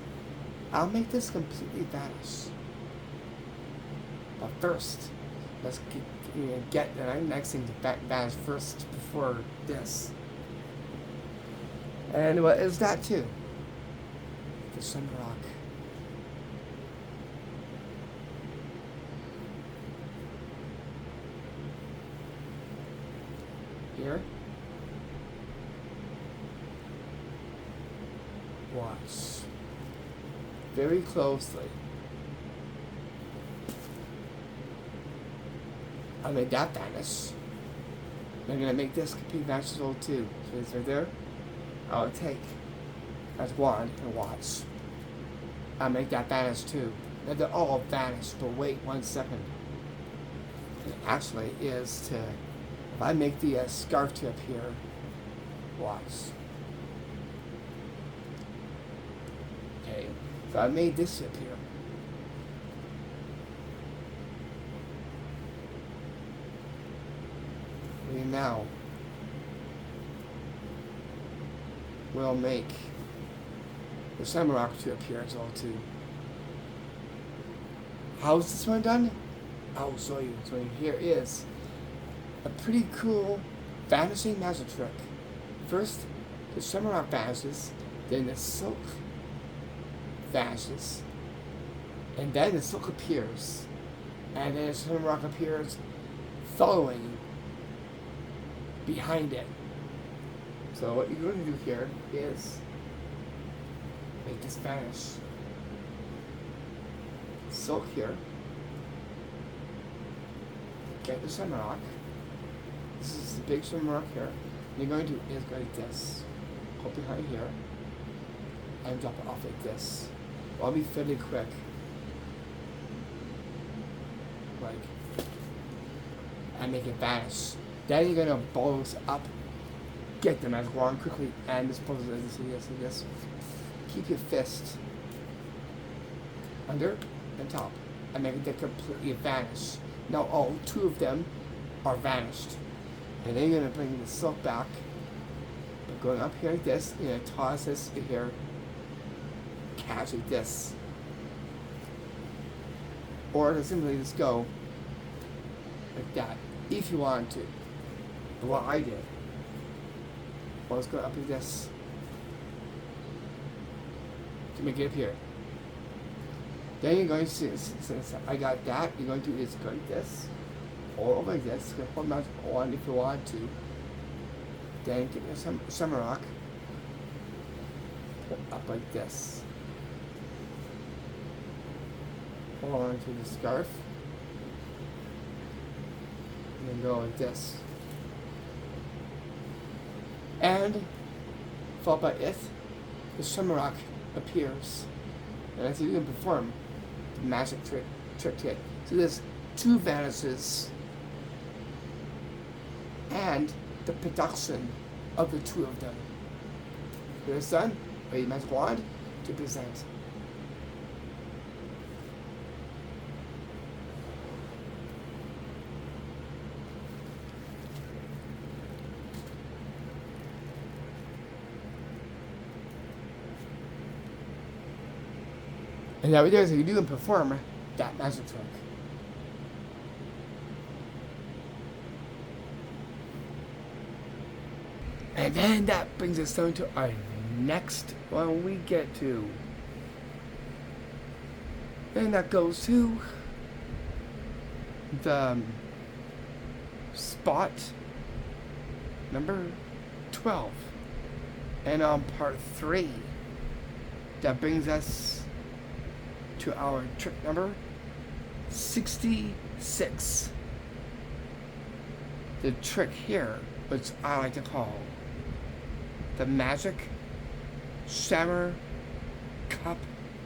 I'll make this completely vanish. But first, let's get the next thing to vanish first before this. And what is that too? The sunrock. Here. Watch very closely. I made that vanish. I'm gonna make this complete vanish as well too. So it's right there. I'll take as one and watch. I'll make that vanish too. Now they're all vanished, but wait 1 second. It actually is to, if I make the scarf to appear, watch. Okay, so I made this appear. We now will make the sunrock to appear as well too. How's this one done? I'll show you. So here is a pretty cool vanishing magic trick. First, the sunrock vanishes, Then the silk vanishes. And then the silk appears. And then Shamrock appears following behind it. So what you're going to do here is make this vanish. Silk here. Get the Shamrock. This is the big Shamrock here. You're going to is go like this. Go behind here. And drop it off like this. Well, I'll be fairly quick. Like, and make it vanish. Then you're gonna bolts up, get them as one quickly, and dispose of this, like this. Keep your fist under and top, and make it completely vanish. Now all two of them are vanished. And then you're gonna bring the silk back, by going up here like this, you're gonna toss this here, catch like this. Or to simply just go like that, if you want to. What I did was go up like this to make it appear. Then you're going to see, since I got that, you're going to do is go like this, or over like this, you can hold mouse on if you want to. Then get your Shamrock, pull up like this. Hold on to the scarf, and then go like this. And, followed by it, the Shamrock appears. And as you can perform the magic trick to it. So there's two vanishes, and the production of the two of them. Here's done, a magic wand to present. And now we do is you can perform that magic trick. And then that brings us down to our next one we get to. And that goes to the spot number 12. And on part 3, that brings us to our trick number 66. The trick here, which I like to call the magic Shammer Cup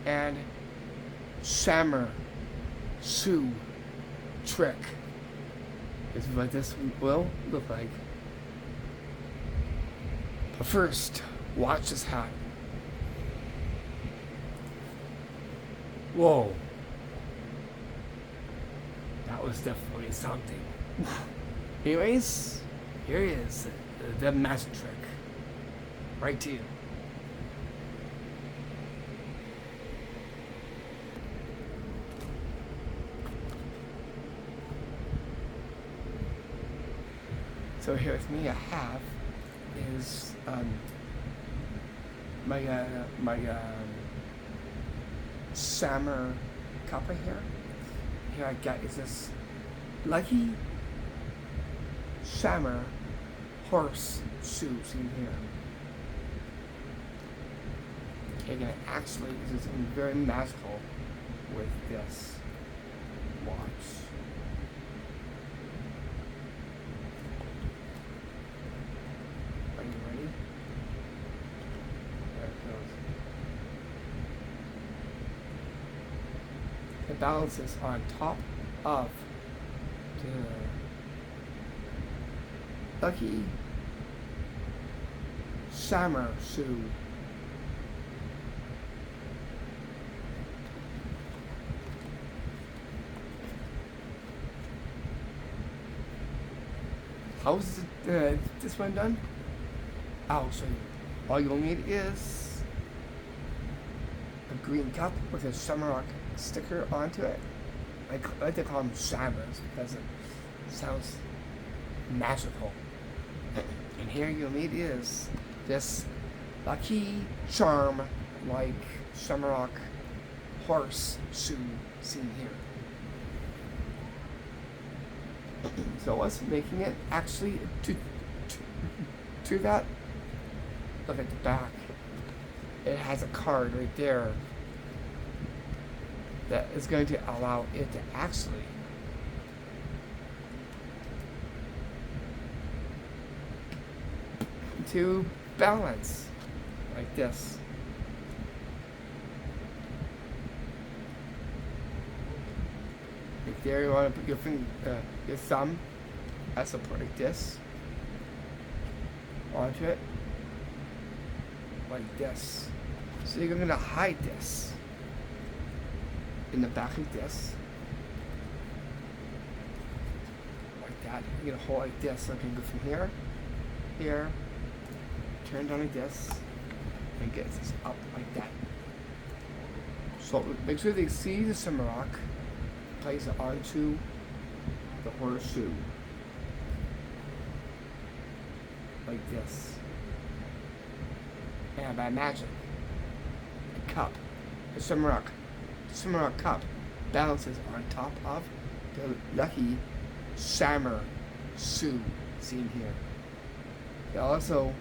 and Shammer Shoe trick. This is what this will look like. But first, watch this hat. Whoa. That was definitely something. Anyways, here is the magic trick. Right to you. So here with me I have is my Shammer cup right here. Here I got is this lucky Shammer horse shoes in here. Okay, gonna actually this is very magical with this watch. Are you ready? There it goes. It balances on top of the lucky Shammer shoe. How's this one done? I'll show you. All you'll need is a green cup with a Shamrock sticker onto it. I like to call them shammers because it sounds magical. And here you'll need is this lucky charm like Shamrock horse shoe seen here. So what's making it actually do that? Look at the back. It has a card right there that is going to allow it to actually balance like this. Right there, you want to put your thumb as support like this onto it, like this. So you're going to hide this in the back like this, like that. You're going to hold like this, so I can go from here, here, turn down like this, and get this up like that. So make sure they see the Shamrock, place it onto the horseshoe, like this. And by magic, the cup, the Shamrock cup balances on top of the lucky Shammer shoe seen here. They're also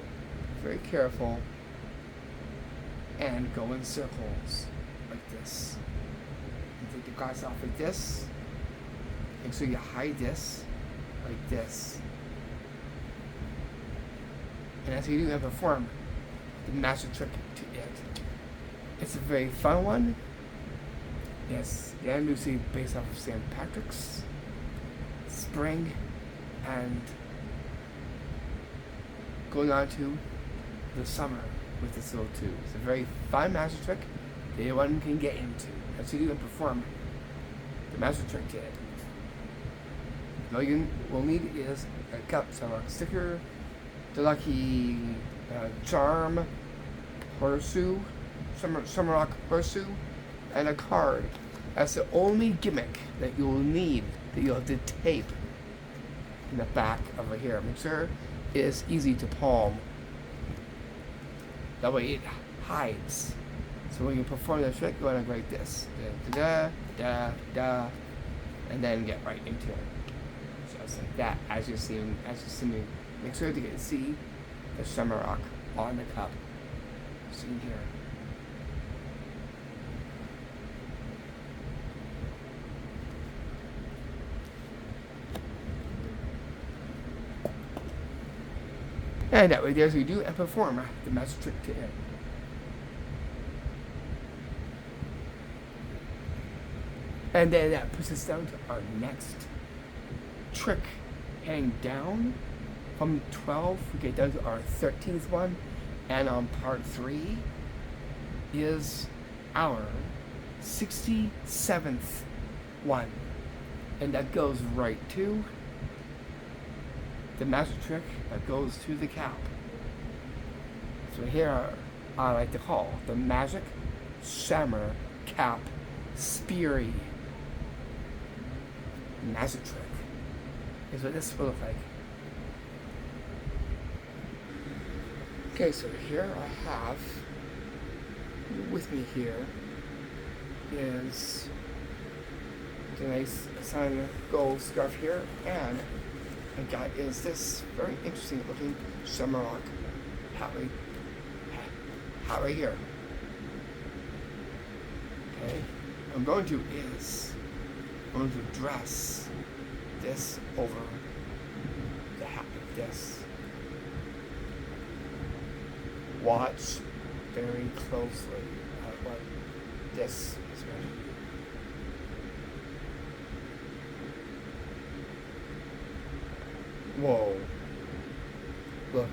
very careful and go in circles like this. You take the glass off like this. Make sure you hide this like this. And as you do and perform the magic trick to it. It's a very fun one. Yes, the anniversary based off of St. Patrick's, spring, and going on to the summer with this little tube. It's a very fun magic trick that anyone can get into as you do and perform the magic trick to it. All you will need is a cup, Shamrock sticker, the lucky charm, horseshoe, Shamrock horseshoe, and a card. That's the only gimmick that you'll need, that you'll have to tape in the back over here. Make sure it is easy to palm. That way it hides. So when you perform the trick, you want to go like this. Da, da, da, da, and then get right into it. So it's like that as you're seeing me. Make sure to see the Shamrock on the cup. Seen here. And that way there's we do and perform the magic trick to it. And then that puts us down to our next trick. Heading down from 12, we get down to our 13th one. And on part 3 is our 67th one. And that goes right to the magic trick that goes to the cap. So here I like to call the magic Shammer cap speary. Magic trick is what this will look like. Okay, so here I have with me here is the nice sun gold scarf here, and I got is this very interesting looking Shamrock hat right here. Okay, I'm going to dress this over the hat like this. Watch very closely at what this is going to be. Whoa. Look.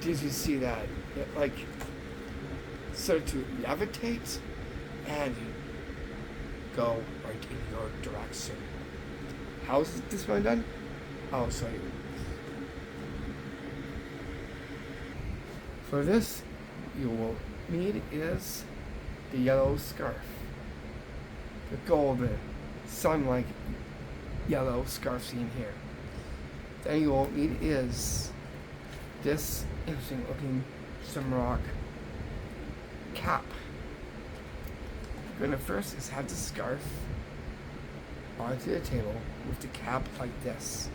Did you see that? It like started to levitate and go right in your direction. How is this one done? I'll show you. For this, you will need is the yellow scarf. the golden, sun-like yellow scarf scene here. Then you will need is this interesting looking shamrock cap. You're gonna first is have the scarf onto the table with the cap like this.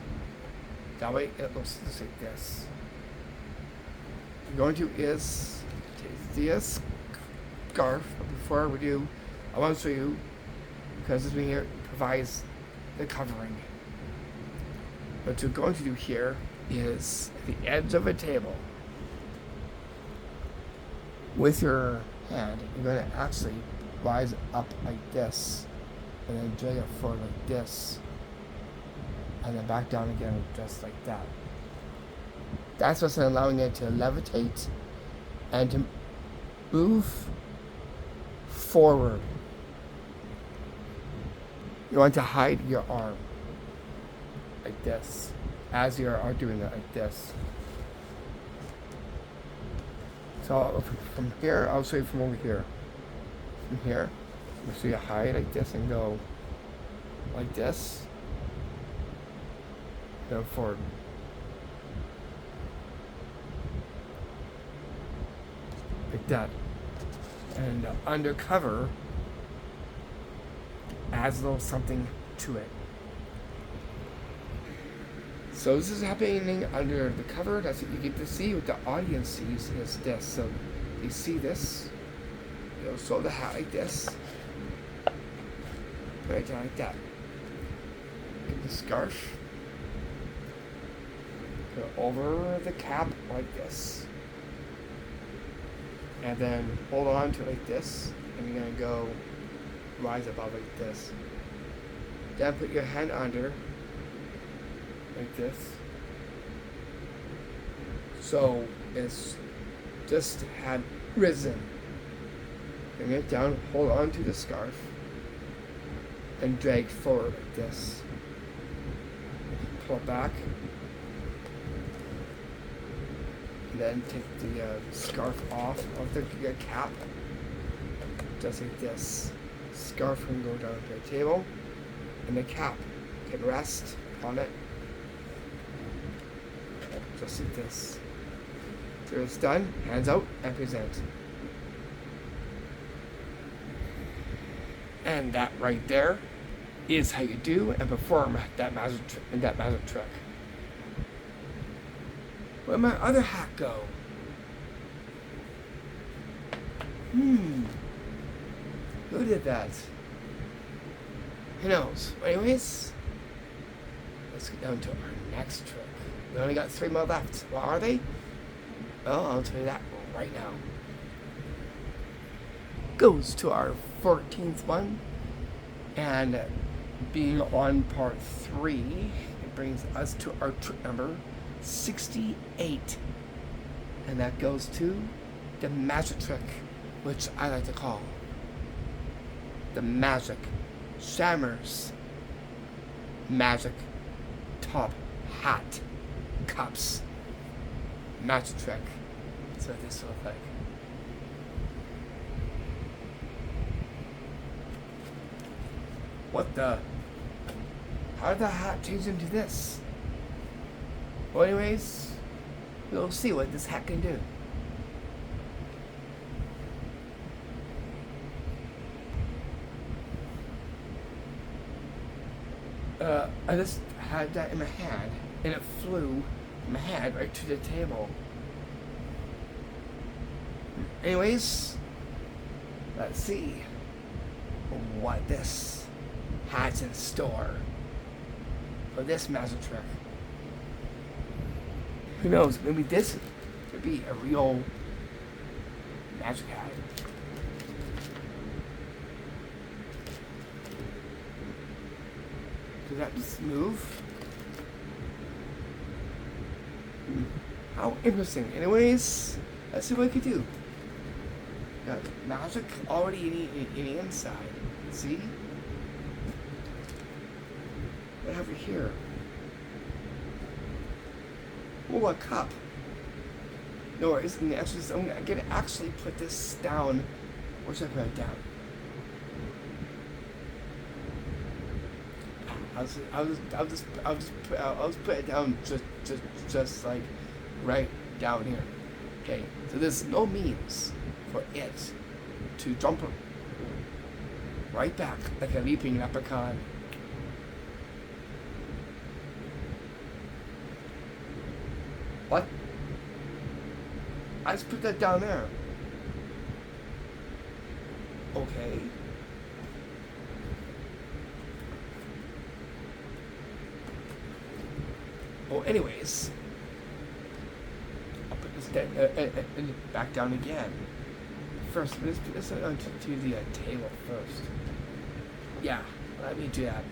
That way it looks just like this. You're going to is take this scarf, but before we do, I want to show you, because this one here provides the covering. What you're going to do here is at the edge of a table, with your hand, you're going to actually rise up like this, and then drag it forward like this, and then back down again just like that. That's what's allowing it to levitate and to move forward. You want to hide your arm like this as you are doing it like this. So from here, I'll show you from over here. From here, you see you hide like this and go like this. Go forward. Like that. And undercover adds a little something to it. So this is happening under the cover. That's what you get to see. What the audience sees is this. So you see this. You'll show the hat like this. Right down like that. Get the scarf. Go over the cap like this. And then hold on to it like this. And you're going to go rise above like this. Then put your hand under like this. So it's just had risen. Bring it down, hold on to the scarf, and drag forward like this. Pull it back. And then take the scarf off of the cap. Just like this. Scarf can go down to the table, and the cap can rest on it. Just like this. After it's done, hands out and present. And that right there is how you do and perform that magic trick. Where'd my other hat go? Who did that? Who knows? Anyways, let's get down to our next trick. We only got 3 more left. What are they? Well, I'll tell you that right now. Goes to our 14th one, and being on part 3, it brings us to our trick number 68, and that goes to the magic trick, which I like to call the magic shammers magic top hat cups magic trick. That's what this looks like. What the? How did the hat change into this? Well, anyways, we'll see what this hat can do. I just had that in my hand, and it flew in my hand right to the table. Anyways, let's see what this hat's in store for this magic trick. Who knows, maybe this could be a real magic hat. Does that just move? How interesting. Anyways, let's see what I can do. Got magic already in the inside. See? What have we here? Oh, a cup. No worries. Actually, so I'm gonna actually put this down. Where should I put it down? I'll just put it down just like right down here. Okay, so there's no means for it to jump right back like a leaping leprechaun. What? I just put that down there. Okay. Well, anyways, I'll put this back down again. First, let's put this onto the table first. Yeah, let me do that.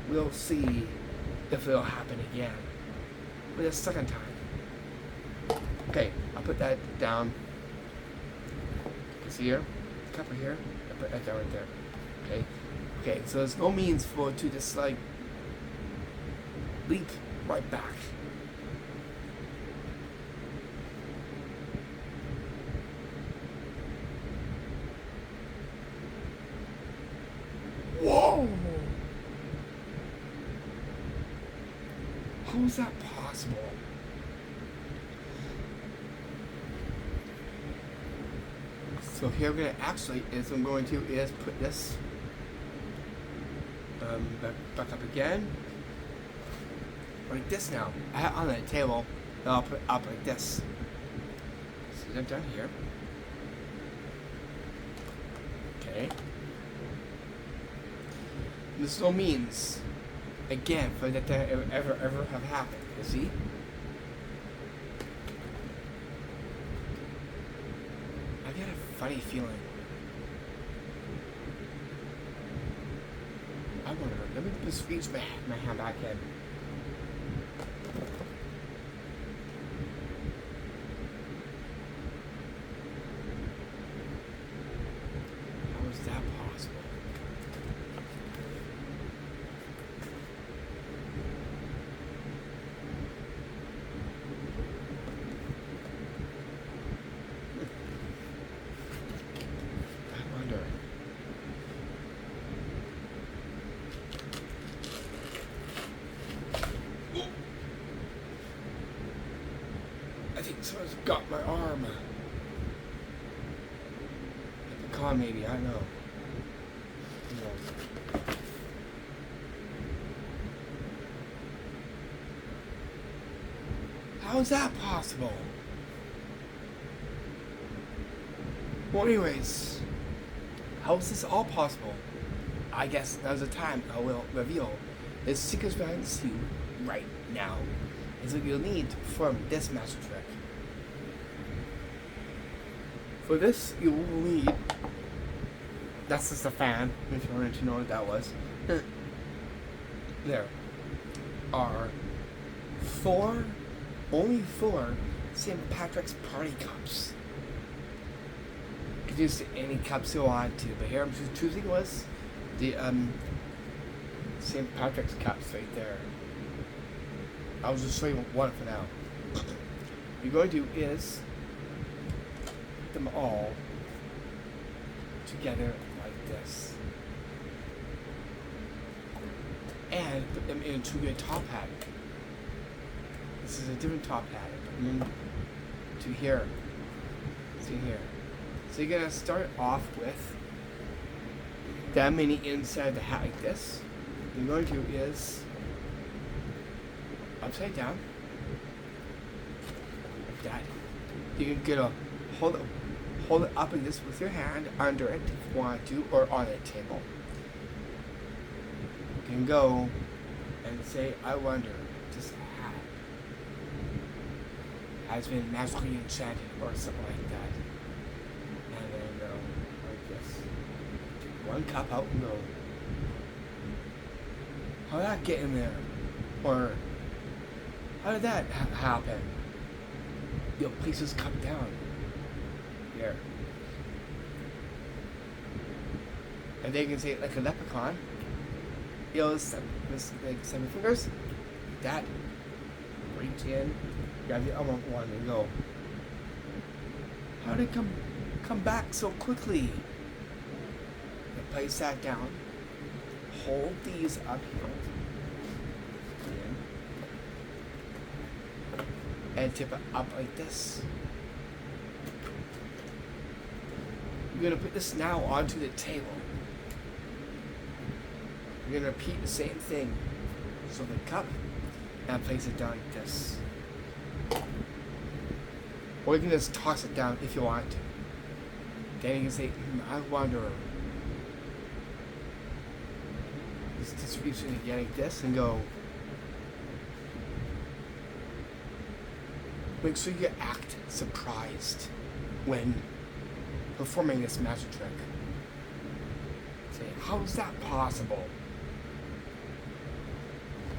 We'll see if it'll happen again for the second time. Okay, I'll put that down. See here? Cover here. I'll put that down right there. Okay. Okay, so there's no means for it to just like leap right back. Whoa! How is that possible? So here we're going to put this back up again. Like this now. I have on the table, and I'll put it up like this. See that down here. Okay. There's no means, again, for that to ever have happened. You see? I get a funny feeling. I wonder. Let me just reach my hand back in. How is that possible? I wonder. I think someone's got my arm. The con maybe, I don't know. Who knows? How is that possible? Well, anyways, how is this all possible? I guess now's the time I will reveal the secret behind the suit right now. Is what you'll need to perform this magic trick. For this, you will need. That's just a fan, if you wanted to know what that was. There are only four St. Patrick's party cups. You can use any cups you want to, but here I'm just choosing was the St. Patrick's cups right there. I'll just show you one for now. What you're going to do is put them all together like this. And put them into your top hat. This is a different top hat. Put them into here. See here. So you're gonna start off with them in the inside of the hat like this. What you're going to do is upside down, like that. You can get a hold it up like this with your hand under it if you want to, or on the table. You can go and say, I wonder, this hat has been magically enchanted, or something like that. And then go like this. Take one cup out and go. How did that get in there? Or how did that happen? You'll place this cup down. Here. And then you can say it like a leprechaun. You'll like 7 fingers. Like that. Reach in. Grab the other one and go. How did it come back so quickly? You place that down. hold these up here and tip it up like this. You're going to put this now onto the table. You're going to repeat the same thing. So the cup, and place it down like this. Or you can just toss it down if you want to. Then you can say, I wonder. Just distribution again like this and go. Make sure you act surprised when performing this magic trick. Say, how is that possible?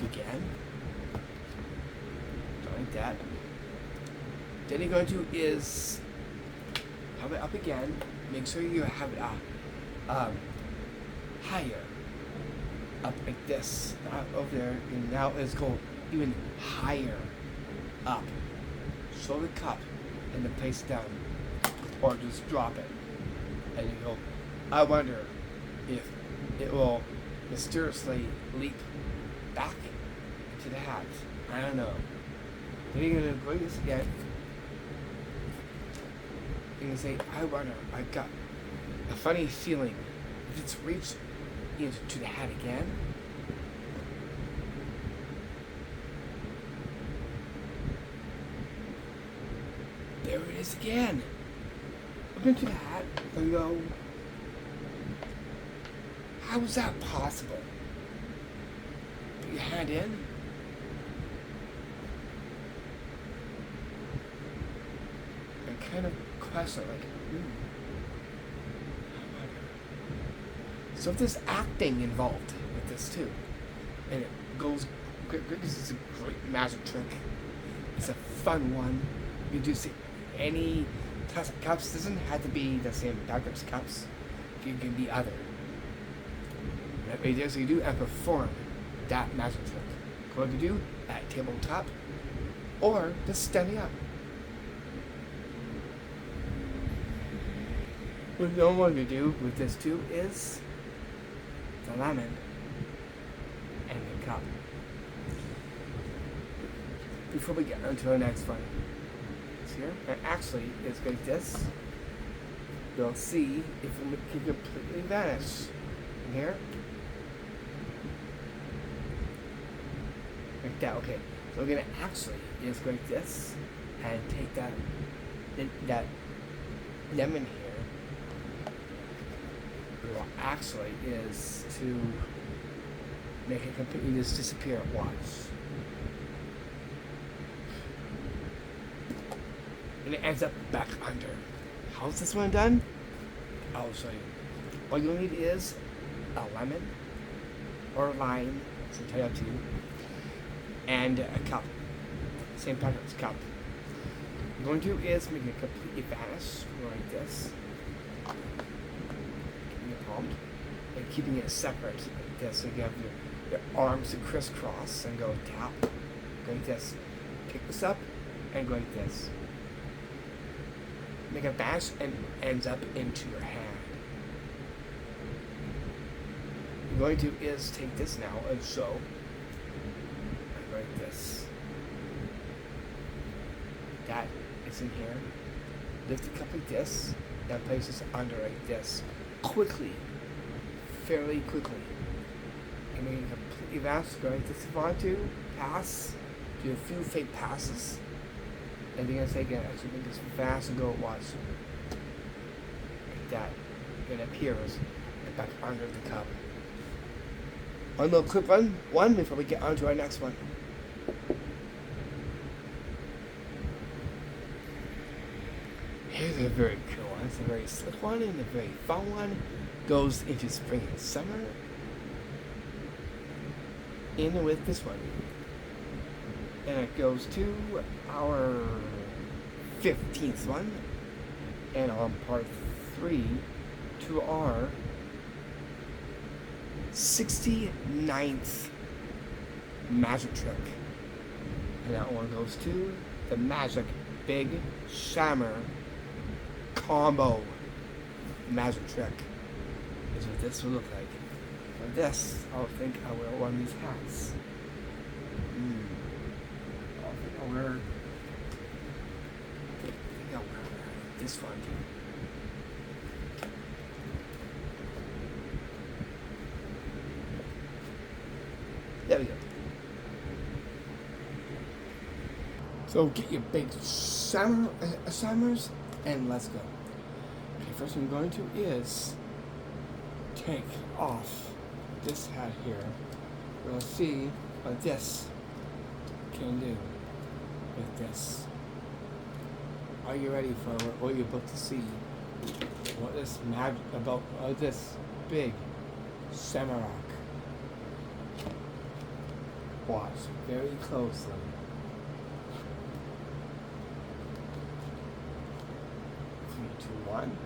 Again. Like that. Then you're going to is have it up again. Make sure you have it higher. Up like this. Not over there. And now it's going even higher up. Show the cup and then place it down. Or just drop it. And you go, I wonder if it will mysteriously leap back to the hat. I don't know. Then you're going to go this again. You're going to say, I wonder, I got a funny feeling. If it's reached into the hat again, there it is again. Look into the hat and go, how is that possible? Put your hand in. And kind of question like, I wonder. So if there's acting involved with this too, and it goes great, this is a great magic trick. It's a fun one. You do see any types of cups. Doesn't have to be the same backwards cups. It can be other. That way there, so you do and perform that magic trick. What you do at tabletop or just standing up. What you don't want to do with this too is the lemon and the cup. Before we get on to the next one. Here, and actually it's like this. You'll see if it can completely vanish. In here. Like that, okay. So we're gonna actually just go like this and take that lemon here. What actually is to make it completely just disappear at once. And it ends up back under. How's this one done? I'll show you. All you'll need is a lemon or a lime, it's entirely up to you, and a cup. Same pattern as cup. What you're going to do is make it completely vanish like this. Keeping it palmed and keeping it separate like this. So you have your arms to crisscross and go tap. Go like this. Pick this up and go like this. Make a vanish and ends up into your hand. What you're going to do is take this now and show. And like this. That is in here. Lift the cup like this. And place this under like this. Quickly. Fairly quickly. And make it completely vanish. Go like this if you want to. Pass. Do a few fake passes. And you're going to say again, actually make this fast and go at once. Like that. It appears back under the cup. One little quick one before we get on to our next one. Here's a very cool one. It's a very slick one and a very fun one. Goes into spring and summer. In with this one. And it goes to our 15th one, and on part 3 to our 69th magic trick. And that one goes to the Magic Big Shammer Combo magic trick. Is what this will look like. For this, I'll think I will wear these hats. I'll think I'll wear this one. There we go. So get your big summers and let's go. Okay, first thing I'm going to is take off this hat here. We'll see what this can do with this. Are you ready for what you're about to see? What this about this big samurai? Watch very closely. 3, 2, 1.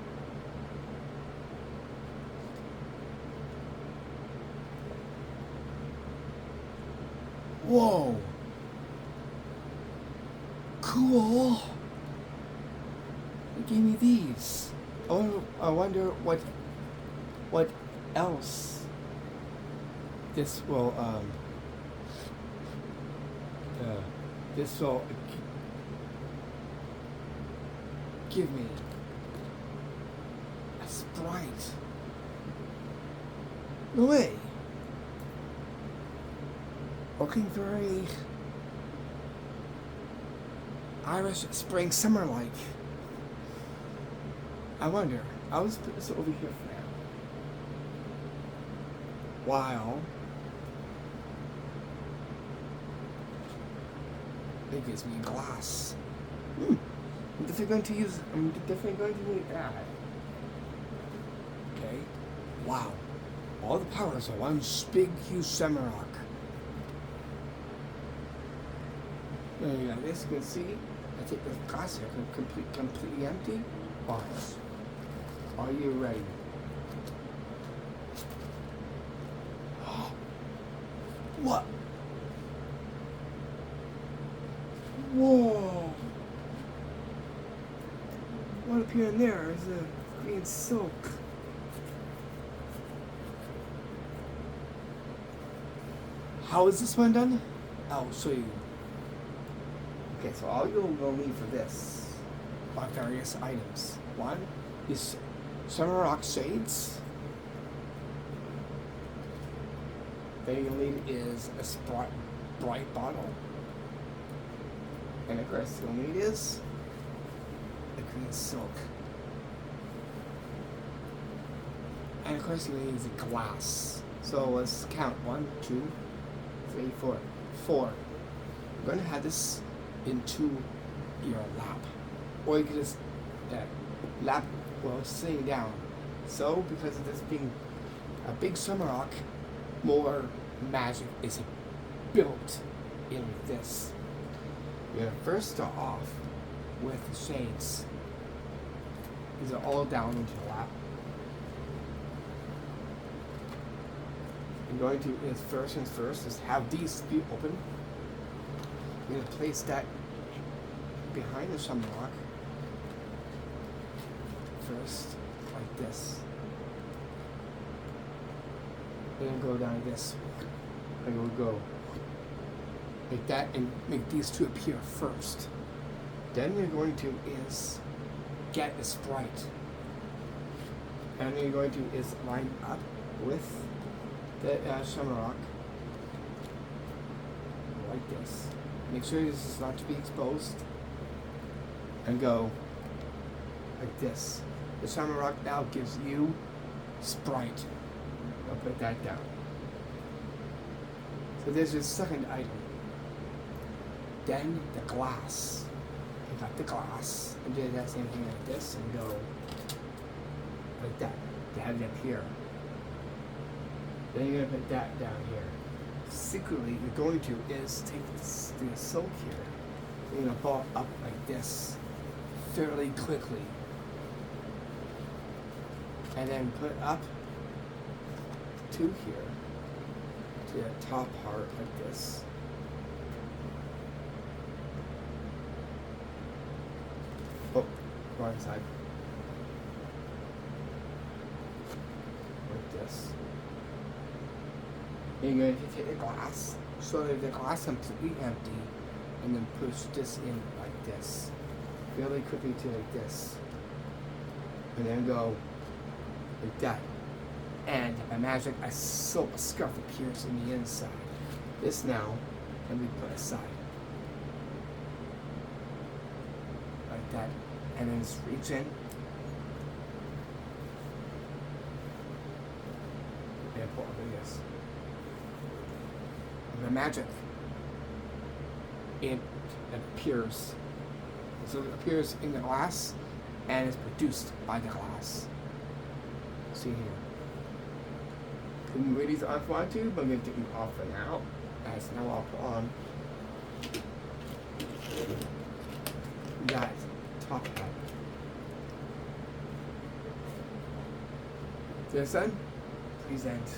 Whoa! Cool! They gave me these. I wonder what else this will give me. A Sprite. No way. Looking very IrishSpring summer-like. I wonder. I'll just put this over here for now. While it gives me a glass. I'm definitely going to need that. Okay. Wow. All the powers of one big, huge samurai. There you go. As you can see, I take this glass here, completely empty. Watch. Are you ready? What? Whoa! What appeared in there is a green silk. How is this one done? I'll show you. Okay, so all you'll need for this are various items. One is Summer shades. Then you'll need is a Sprite bottle. And of course you'll need is the green silk. And of course you'll need is a glass. So let's count. 1, 2, 3, 4. 4. We're going to have this into your lap. Or you can just lap while sitting down. So because of this being a big summer rock, more magic is built in this. You're gonna first start off with the shades. These are all down into your lap. I'm going to is first things first is have these be open. You're gonna place that behind the summer rock. First, like this. Then go down this. And we'll go like that and make these two appear first. Then you're going to is get a Sprite. And you're going to is line up with the shamrock like this. Make sure this is not to be exposed. And go like this. The shamrock now gives you Sprite. I'll put that down. So there's your second item. Then the glass. You got the glass. And do that same thing like this and go like that. To have it up here. Then you're gonna put that down here. Secretly, you're going to is take this silk here. You're gonna ball up like this fairly quickly. And then put up to here, to the top part like this. Oh, wrong side. Like this. And you're going to take the glass, so that the glass is completely empty, and then push this in like this. Really quickly to like this. And then go like that. And by magic, a silk scarf appears in the inside. This now can be put aside. Like that. And then just reach in. And pull over this. And the magic, it appears. So it appears in the glass and is produced by the glass. See here. Couldn't wear these on if I want to, but I'm going to take them off for now. As now I'll put on that top hat. This then, present.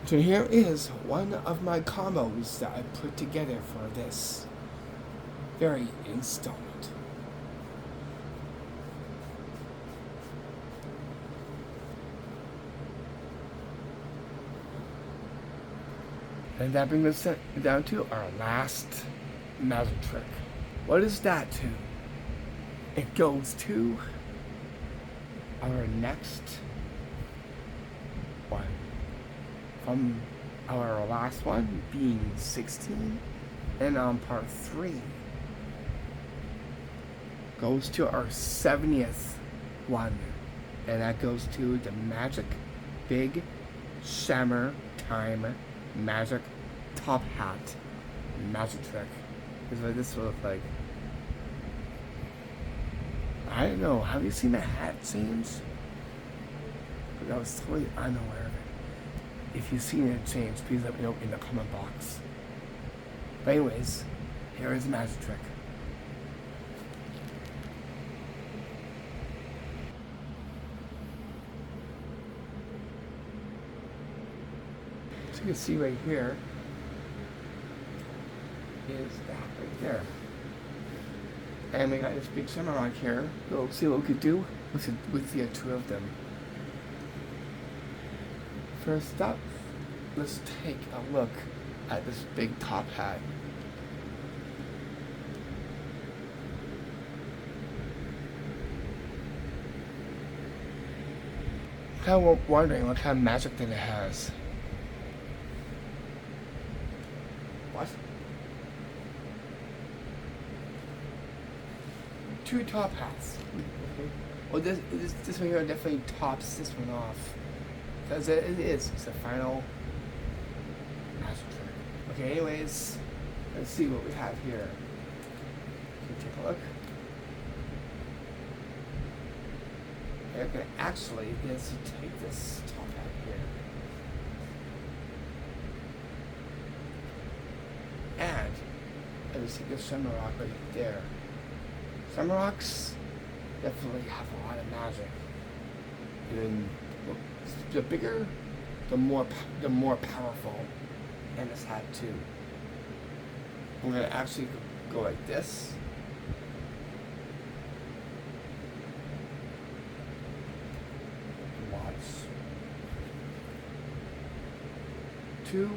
So here is one of my combos that I put together for this very installment. And that brings us down to our last magic trick. What is that to? It goes to our next one. From our last one being 16, and on part 3 goes to our 70th one, and that goes to the Magic Big SummerTime Magic Top Hat magic trick. Is what this will look like. I don't know. Have you seen the hat change? I was totally unaware of it. If you've seen it change, please let me know in the comment box. But anyways, here is the magic trick. So you can see right here is that right there. And we got this big shamrock here. We'll see what we could do with the two of them. First up, let's take a look at this big top hat. Kind of wondering what kind of magic that it has. What? Two top hats. Okay. Well, this one here definitely tops this one off. Because it is. It's a final magic trick. Okay, anyways, let's see what we have here. Can you take a look? Okay, actually, let's take this top hat here. And let's take this shamrock right there. Shamrocks definitely have a lot of magic. And the bigger, the more powerful. And this hat too. We're gonna actually go like this. Watch. 2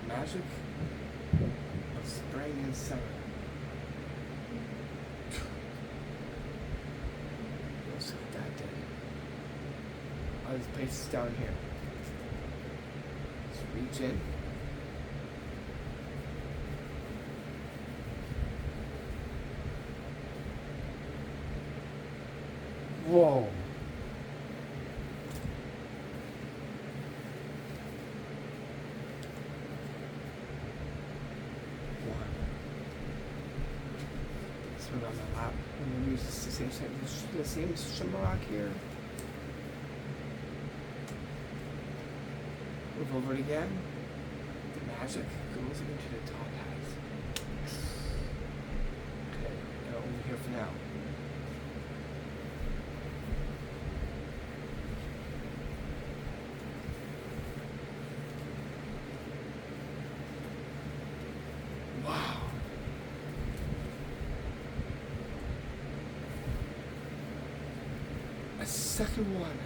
magic of spring and summer. Let's see what that did. I'll just place this down here. Let's reach in. Whoa. This one on my lap. I'm going to use the same shamrock here. Move over it again. The magic goes into the top hat. Okay, now over here for now. Wow. a second one.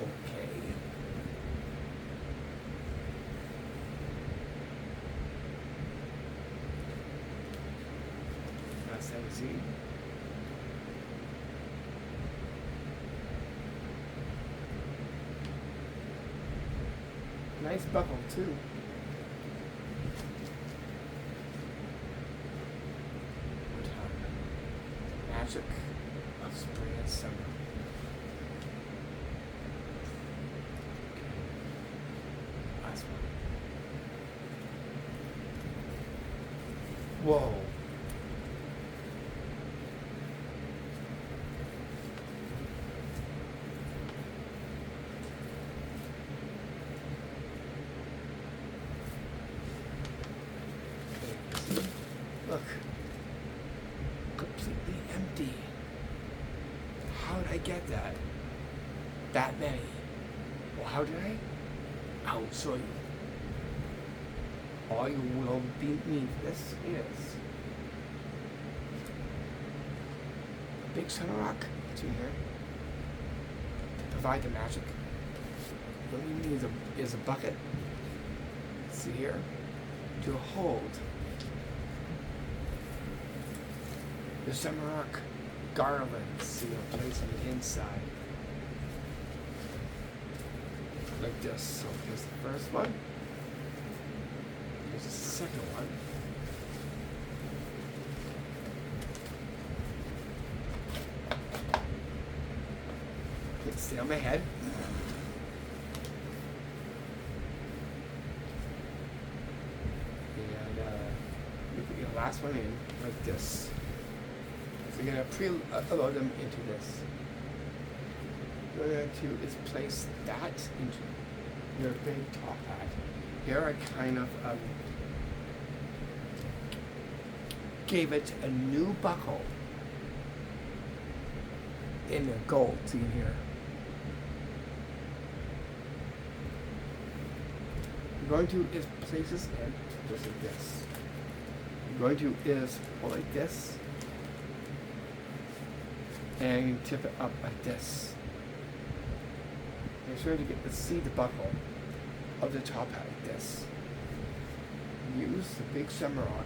Okay. That's 17. Nice buckle too. Magic of spring and summer. Last one. Whoa. Look. Completely empty. How did I get that? That many. Well, how did I? I'll show you. All you will need this is a big center rock to here to provide the magic. What you need is a bucket. See here to hold the SummerFunTime garland, see, I'll place on the inside. Like this. So here's the first one. Here's the second one. Let's stay on my head. And you put your last one in like this. So you're going to pre-load them into this. What we're going to do is place that into your big top hat. Here I kind of gave it a new buckle in the gold, see in here. You're going to is place this in just like this. You're going to is pull like this and tip it up like this. Make sure to see the buckle of the top hat like this. Use the big SummerFunTime.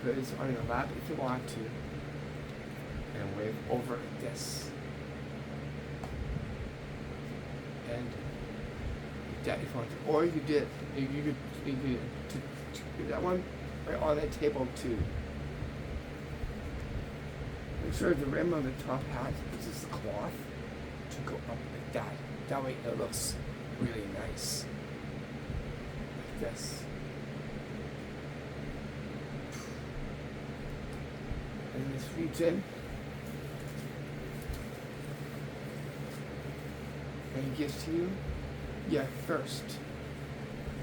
Put this on your lap if you want to, and wave over like this. And that if you want to, or you could do that one right on that table too. Make sure the rim of the top hat uses the cloth to go up like that. That way it looks really nice. Like this. And this reach in. And it gives to you your first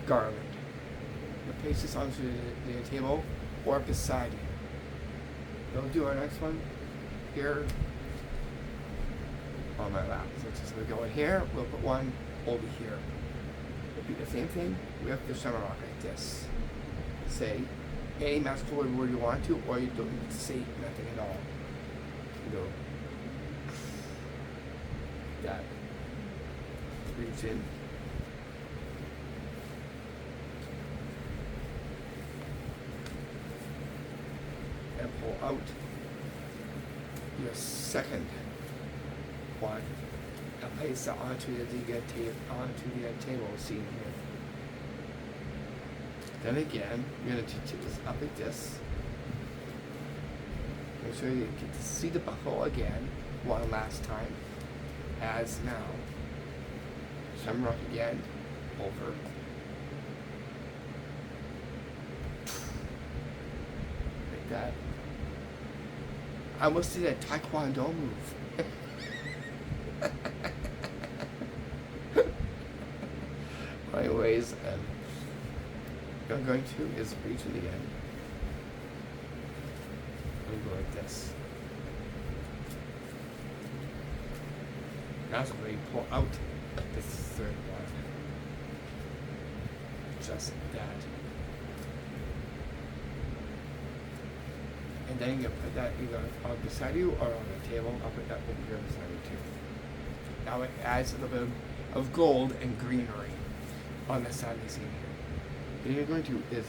garland. You place this onto the table or beside you. We'll do our next one here on my lap. So just we go in here, we'll put one over here. We'll do the same thing with the SummerFunTime like this. Say any magical word you want to, or you don't need to say nothing at all. You go that. Reach in. And pull out your second one and place it onto the table seen here. Then again, you're going to tip this up like this. Make sure you get to see the buckle again one last time. As now, SummerFunTime again, over. Like that. I almost did a Taekwondo move. Anyways, what I'm going to is reach in the end. I'm going to go like this. Now I'm going to pull out this third one. Just like that. And then you can put that either on beside you or on the table. I'll put that over here beside you too. Now it adds a little bit of gold and greenery on the side of the scene here. And you're going to is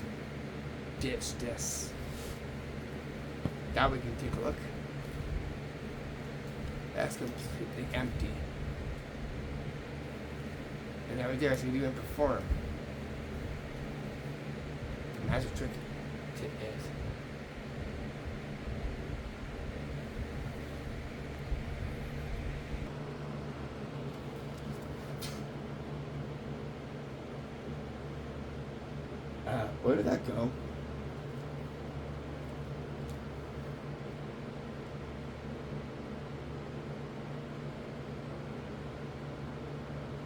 ditch this. Now we can take a look. That's completely empty. And now right there, so you can perform the magic trick to it. Where did that go?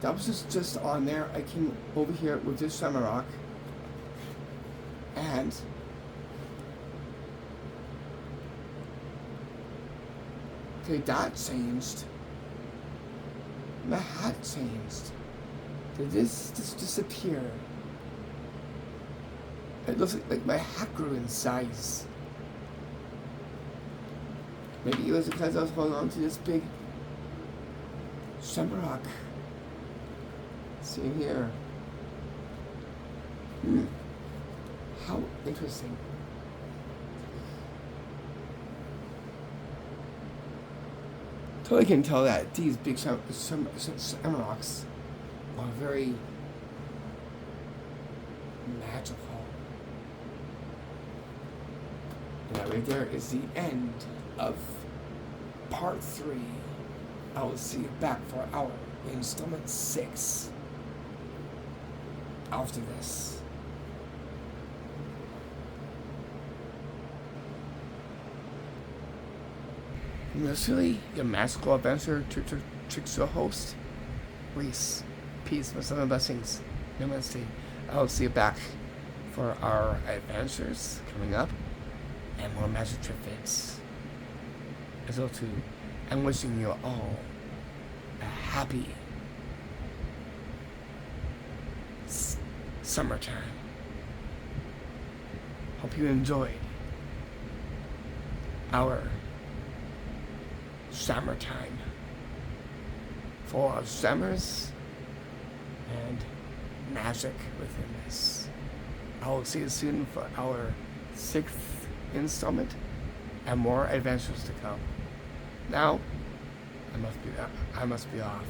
That was just on there. I came over here with this shamrock, and okay, that changed. My hat changed. Did this just disappear? It looks like my hat grew in size. Maybe it was because I was holding on to this big shamrock. See here. How interesting. Totally can tell that these big shamrocks are very magical. And that right there is the end of part 3. I will see you back for our installment 6 after this. Initially, your magical adventure tricks your host, Reese. Peace, my seven blessings. Namaste. I will see you back for our adventures coming up and more magic trip vids. As well too, I'm wishing you all a happy summertime. Hope you enjoyed our SummerTime full of summers and magic within this. I will see you soon for our 6th installment and more adventures to come. Now, I must be off.